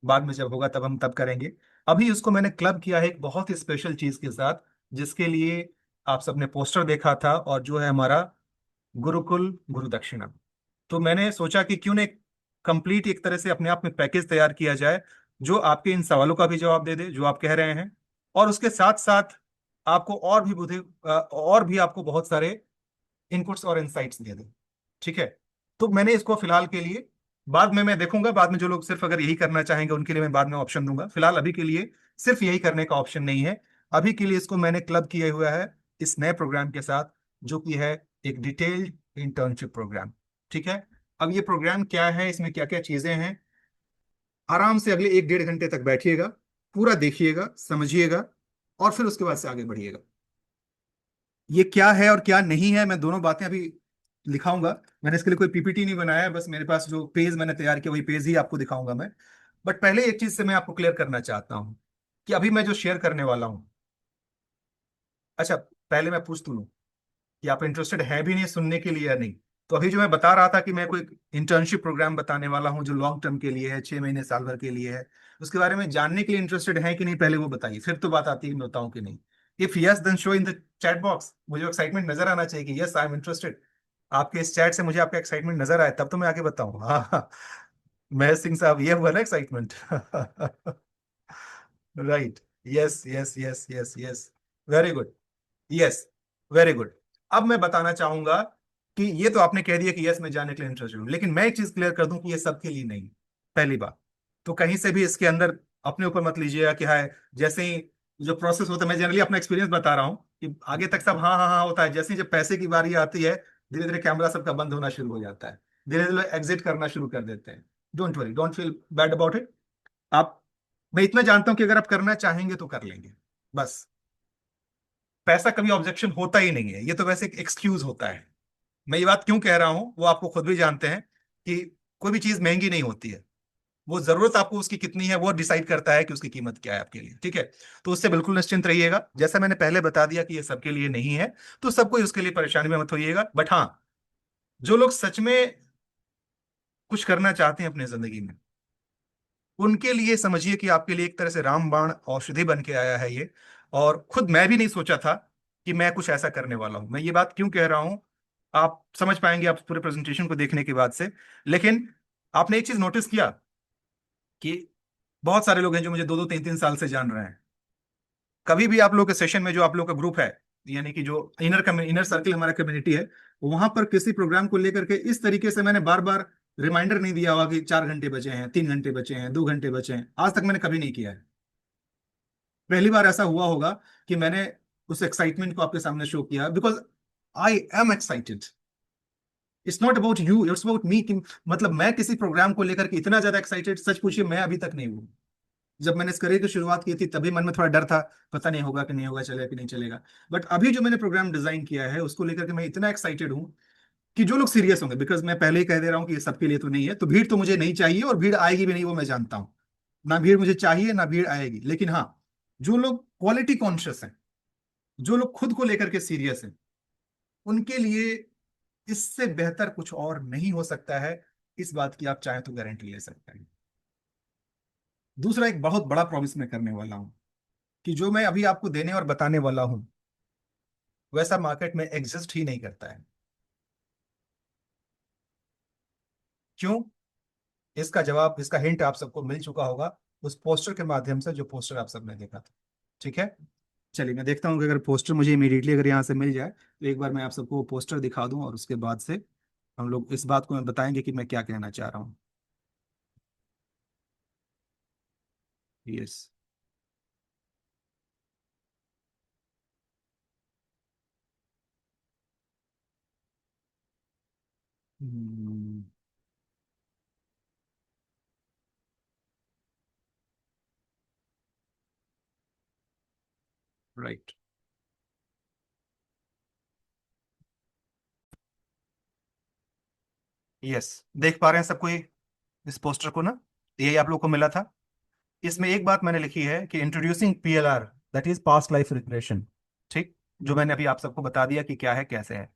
बाद में जब होगा तब हम तब करेंगे। अभी इसको मैंने क्लब किया है एक बहुत ही स्पेशल चीज के साथ, जिसके लिए आप सबने पोस्टर देखा था, और जो है हमारा गुरुकुल गुरु दक्षिणा। तो मैंने सोचा कि क्यों ने कंप्लीट एक तरह से अपने आप में पैकेज तैयार किया जाए, जो आपके इन सवालों का भी जवाब दे दे जो आप कह रहे हैं, और उसके साथ साथ आपको और भी बुद्धि और भी आपको बहुत सारे इनपुट्स और इनसाइट्स दे दे। ठीक है। तो मैंने इसको फिलहाल के लिए, बाद में मैं देखूंगा, बाद में जो लोग सिर्फ अगर यही करना चाहेंगे उनके लिए मैं बाद में ऑप्शन दूंगा। फिलहाल अभी के लिए सिर्फ यही करने का ऑप्शन नहीं है। अभी के लिए इसको मैंने क्लब किया हुआ है इस नए प्रोग्राम के साथ, जो कि है एक डिटेल्ड इंटर्नशिप प्रोग्राम। ठीक है। अब ये प्रोग्राम क्या है, इसमें क्या क्या चीजें हैं, आराम से अगले 1 डेढ़ घंटे तक बैठिएगा, पूरा देखिएगा, समझिएगा, और फिर उसके बाद से आगे बढ़िएगा। ये क्या है और क्या नहीं है, मैं दोनों बातें अभी लिखाऊंगा। मैंने इसके लिए कोई पीपीटी नहीं बनाया है, बस मेरे पास जो पेज मैंने तैयार किया वही पेज ही आपको दिखाऊंगा मैं। बट पहले एक चीज से मैं आपको क्लियर करना चाहता हूं कि अभी मैं जो शेयर करने वाला हूं, अच्छा, पहले मैं पूछ तो लूं कि आप इंटरेस्टेड है भी नहीं सुनने के लिए या नहीं। तो अभी जो मैं बता रहा था कि मैं कोई इंटर्नशिप प्रोग्राम बताने वाला हूं जो लॉन्ग टर्म के लिए है, 6 महीने साल भर के लिए है, उसके बारे में जानने के लिए इंटरेस्टेड है कि नहीं, पहले वो बताइए, फिर तो बात आती है कि मैं बताऊं कि नहीं। If yes then show in the chat box, मुझे एक्साइटमेंट नजर आना चाहिए कि यस आई एम इंटरेस्टेड। आपके इस चैट से मुझे आपका एक्साइटमेंट नजर आए तब तो मैं आगे बताऊं। हाँ हाँ, महेश सिंह साहब, ये हुआ ना excitement. Right, yes yes yes yes yes, very good, yes, very good. अब मैं बताना चाहूंगा कि ये तो आपने कह दिया कि यस मैं जाने के लिए इंटरेस्टेड हूं, लेकिन मैं एक चीज क्लियर कर दूं कि ये सबके लिए नहीं। पहली बात तो कहीं से भी इसके अंदर अपने ऊपर मत लीजिएगा कि हाय, जैसे ही जो प्रोसेस होता है, मैं जनरली अपना एक्सपीरियंस बता रहा हूँ कि आगे तक सब हाँ हाँ हाँ होता है, जैसे ही जब पैसे की बारी आती है धीरे धीरे कैमरा सबका बंद होना शुरू हो जाता है, धीरे धीरे एग्जिट करना शुरू कर देते हैं। Don't worry, don't feel bad about it. आप, मैं इतना जानता हूं कि अगर आप करना चाहेंगे तो कर लेंगे, बस। पैसा कभी ऑब्जेक्शन होता ही नहीं है, ये तो वैसे एक एक्सक्यूज होता है। मैं ये बात क्यों कह रहा हूं वो आपको खुद भी जानते हैं कि कोई भी चीज महंगी नहीं होती है। वो जरूरत आपको उसकी कितनी है वो डिसाइड करता है कि उसकी कीमत क्या है आपके लिए। ठीक है। तो उससे बिल्कुल निश्चिंत रहिएगा, जैसा मैंने पहले बता दिया कि ये सबके लिए नहीं है, तो सबको उसके लिए परेशानी में मत होइएगा। बट हाँ, जो लोग सच में कुछ करना चाहते हैं अपने जिंदगी में, उनके लिए समझिए कि आपके लिए एक तरह से रामबाण औषधि बन के आया है ये। और खुद मैं भी नहीं सोचा था कि मैं कुछ ऐसा करने वाला हूं। मैं ये बात क्यों कह रहा हूं आप समझ पाएंगे आप पूरे प्रेजेंटेशन को देखने के बाद से। लेकिन आपने एक चीज नोटिस किया कि बहुत सारे लोग हैं जो मुझे 2 2 3 3 साल से जान रहे हैं। कभी भी आप लोग के सेशन में जो आप लोग का ग्रुप है, यानी कि जो इनर सर्कल हमारा कम्युनिटी है, वहां पर किसी प्रोग्राम को लेकर के इस तरीके से मैंने बार बार रिमाइंडर नहीं दिया होगा कि 4 घंटे बचे हैं, 3 घंटे बचे हैं, 2 घंटे बचे हैं, आज तक मैंने कभी नहीं किया है। पहली बार ऐसा हुआ होगा कि मैंने उस एक्साइटमेंट को आपके सामने शो किया, because I am excited. It's not about you, it's about me. मतलब मैं किसी प्रोग्राम को लेकर के इतना ज्यादा एक्साइटेड, सच पूछिए, मैं अभी तक नहीं हूँ। जब मैंने इस करियर की शुरुआत की थी तभी मन में थोड़ा डर था, पता नहीं होगा कि नहीं होगा, चलेगा कि नहीं चलेगा। बट अभी जो मैंने प्रोग्राम डिजाइन किया है उसको लेकर के मैं इतना एक्साइटेड हूँ कि जो लोग सीरियस होंगे, बिकॉज मैं पहले ही कह दे रहा हूँ कि ये सबके लिए तो नहीं है, तो भीड़ तो मुझे नहीं चाहिए और भीड़ आएगी भी नहीं, वो मैं जानता हूँ। ना भीड़ मुझे चाहिए ना भीड़ आएगी, लेकिन हाँ, जो लोग क्वालिटी कॉन्शियस हैं, जो लोग खुद को लेकर के सीरियस हैं, उनके लिए इससे बेहतर कुछ और नहीं हो सकता है। इस बात की आप चाहें तो गारंटी ले सकते हैं। दूसरा एक बहुत बड़ा प्रॉमिस मैं करने वाला हूं कि जो मैं अभी आपको देने और बताने वाला हूं वैसा मार्केट में एग्जिस्ट ही नहीं करता है। क्यों? इसका जवाब, इसका हिंट आप सबको मिल चुका होगा उस पोस्टर के माध्यम से, जो पोस्टर आप सबने देखा था। ठीक है। चलिए मैं देखता हूँ कि अगर पोस्टर मुझे इमीडिएटली अगर यहाँ से मिल जाए तो एक बार मैं आप सबको वो पोस्टर दिखा दूं, और उसके बाद से हम लोग इस बात को मैं बताएंगे कि मैं क्या कहना चाह रहा हूँ। यस। राइट। यस, देख पा रहे हैं सबको ये इस पोस्टर को ना, यही आप लोग को मिला था। इसमें एक बात मैंने लिखी है कि introducing PLR, that is past life regression. ठीक, जो मैंने अभी आप सबको बता दिया कि क्या है कैसे है।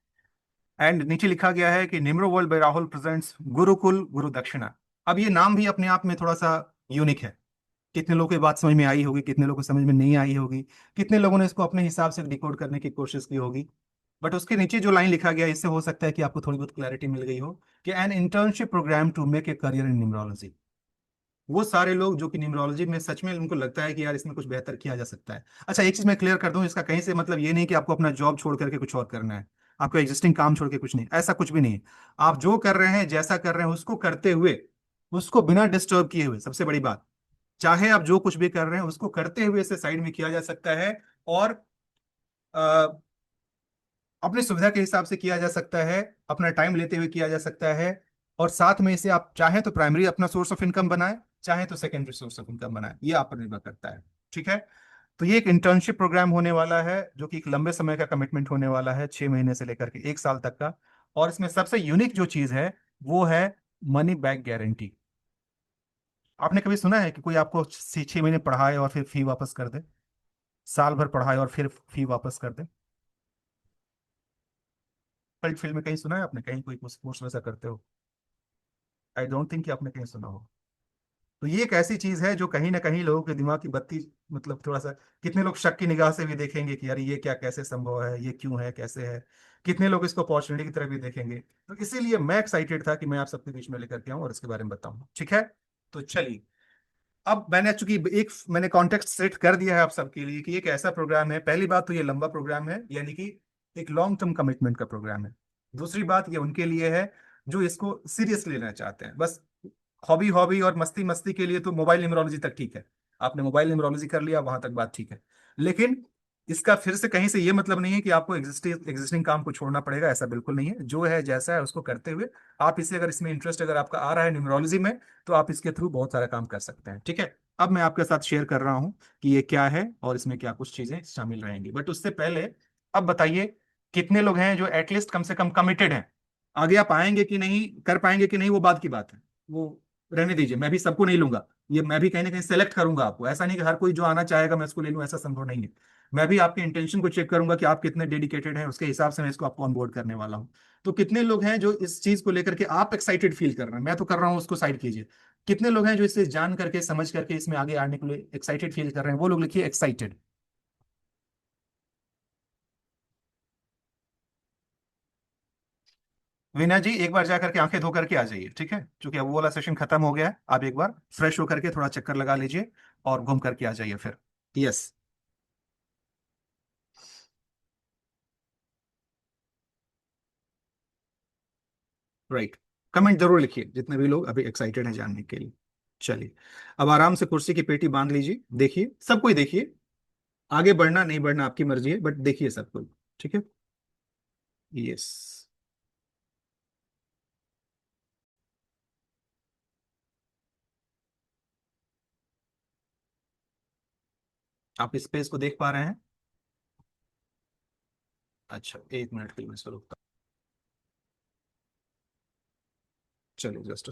एंड नीचे लिखा गया है कि निम्रो world by Rahul presents Gurukul Guru Dakshina. अब ये नाम भी अपने आप में थोड़ा सा यूनिक है। कितने लोगों की बात समझ में आई होगी, कितने लोगों को समझ में नहीं आई होगी, कितने लोगों ने इसको अपने हिसाब से डिकोड करने की कोशिश की होगी। बट उसके नीचे जो लाइन लिखा गया है, इससे हो सकता है कि आपको थोड़ी बहुत क्लैरिटी मिल गई हो कि an internship program to make a career in numerology. वो सारे लोग जो कि न्यूमरोलॉजी में सच में उनको लगता है कि यार इसमें कुछ बेहतर किया जा सकता है। अच्छा, एक चीज मैं क्लियर कर दूं, इसका कहीं से मतलब ये नहीं कि आपको अपना जॉब छोड़ करके कुछ और करना है, आपको एग्जिस्टिंग काम छोड़ के कुछ नहीं, ऐसा कुछ भी नहीं है। आप जो कर रहे हैं, जैसा कर रहे हैं, उसको करते हुए, उसको बिना डिस्टर्ब किए हुए, सबसे बड़ी बात, चाहे आप जो कुछ भी कर रहे हैं उसको करते हुए इसे साइड में किया जा सकता है। और अपनी सुविधा के हिसाब से किया जा सकता है, अपना टाइम लेते हुए किया जा सकता है। और साथ में इसे आप चाहें तो प्राइमरी अपना सोर्स ऑफ इनकम बनाएं, चाहे तो सेकेंडरी सोर्स ऑफ इनकम बनाएं, ये आप पर निर्भर करता है। ठीक है। तो ये एक इंटर्नशिप प्रोग्राम होने वाला है जो कि एक लंबे समय का कमिटमेंट होने वाला है, 6 महीने से लेकर के 1 साल तक का। और इसमें सबसे यूनिक जो चीज है वो है मनी बैक गारंटी। आपने कभी सुना है कि कोई आपको 6 महीने पढ़ाए और फिर फी वापस कर दे, साल भर पढ़ाए और फिर फी वापस कर दे? कल्ट फील्ड में कहीं सुना है आपने, कहीं कोई कोर्स वैसा करते हो? आई डोंट थिंक कि आपने कहीं सुना हो। तो ये एक ऐसी चीज है जो कहीं ना कहीं लोगों के दिमाग की बत्ती, मतलब थोड़ा सा, कितने लोग शक की निगाह से भी देखेंगे कि यार ये क्या, कैसे संभव है, ये क्यों है, कैसे है। कितने लोग इसको अपॉर्चुनिटी की तरफ भी देखेंगे। तो इसीलिए मैं एक्साइटेड था कि मैं आप सबके बीच में लेकर के आऊं और इसके बारे में बताऊं। ठीक है। तो चलिए, अब मैंने चूंकि एक मैंने कॉन्टेक्स्ट सेट कर दिया है आप सबके लिए कि एक ऐसा प्रोग्राम है। पहली बात तो ये लंबा प्रोग्राम है, यानी कि एक लॉन्ग टर्म कमिटमेंट का प्रोग्राम है। दूसरी बात ये उनके लिए है जो इसको सीरियस लेना चाहते हैं। बस हॉबी हॉबी और मस्ती मस्ती के लिए तो मोबाइल न्यूमरोलॉजी तक ठीक है, आपने मोबाइल न्यूमरोलॉजी कर लिया, वहां तक बात ठीक है। लेकिन इसका फिर से कहीं से ये मतलब नहीं है कि आपको एग्जिस्टिंग काम को छोड़ना पड़ेगा, ऐसा बिल्कुल नहीं है। जो है जैसा है उसको करते हुए आप इसे, अगर इसमें इंटरेस्ट अगर आपका आ रहा है न्यूमरोलॉजी में, तो आप इसके थ्रू बहुत सारा काम कर सकते हैं। ठीक है। अब मैं आपके साथ शेयर कर रहा हूं कि ये क्या है और इसमें क्या कुछ चीजें शामिल रहेंगी। बट उससे पहले अब बताइए, कितने लोग हैं जो एटलीस्ट कम से कम कमिटेड हैं? आगे आप आएंगे कि नहीं, कर पाएंगे कि नहीं, वो बात की बात है, वो रहने दीजिए। मैं भी सबको नहीं लूंगा, ये मैं भी कहीं ना कहीं सेलेक्ट करूंगा आपको। ऐसा नहीं कि हर कोई जो आना चाहेगा मैं उसको ले लूं, ऐसा संभव नहीं है। मैं भी आपके इंटेंशन को चेक करूंगा कि आप कितने डेडिकेटेड हैं, उसके हिसाब से मैं इसको आपको ऑनबोर्ड करने वाला हूं। तो कितने लोग हैं जो इस चीज को लेकर के आप एक्साइटेड फील कर रहे हैं? मैं तो कर रहा हूं, उसको साइड कीजिए। कितने लोग हैं जो इसे जान करके, समझ करके इसमें आगे आने के लिए एक्साइटेड फील कर रहे हैं? वो लोग लिखिए एक्साइटेड। वीना जी, एक बार जाकर के आंखें धो करके आ जाइए। ठीक है, क्योंकि अब वो वाला सेशन खत्म हो गया है। आप एक बार फ्रेश होकर के थोड़ा चक्कर लगा लीजिए और घूम करके आ जाइए फिर। Yes, right. कमेंट जरूर लिखिए जितने भी लोग अभी एक्साइटेड हैं जानने के लिए। चलिए, अब आराम से कुर्सी की पेटी बांध लीजिए, देखिए सब कोई देखिए। आगे बढ़ना नहीं बढ़ना आपकी मर्जी है, बट देखिए सब कोई। ठीक है। यस, आप इस पेज को देख पा रहे हैं? अच्छा, 1 मिनट के लिए मैं इसको रुकता हूं। चलिए, जस्ट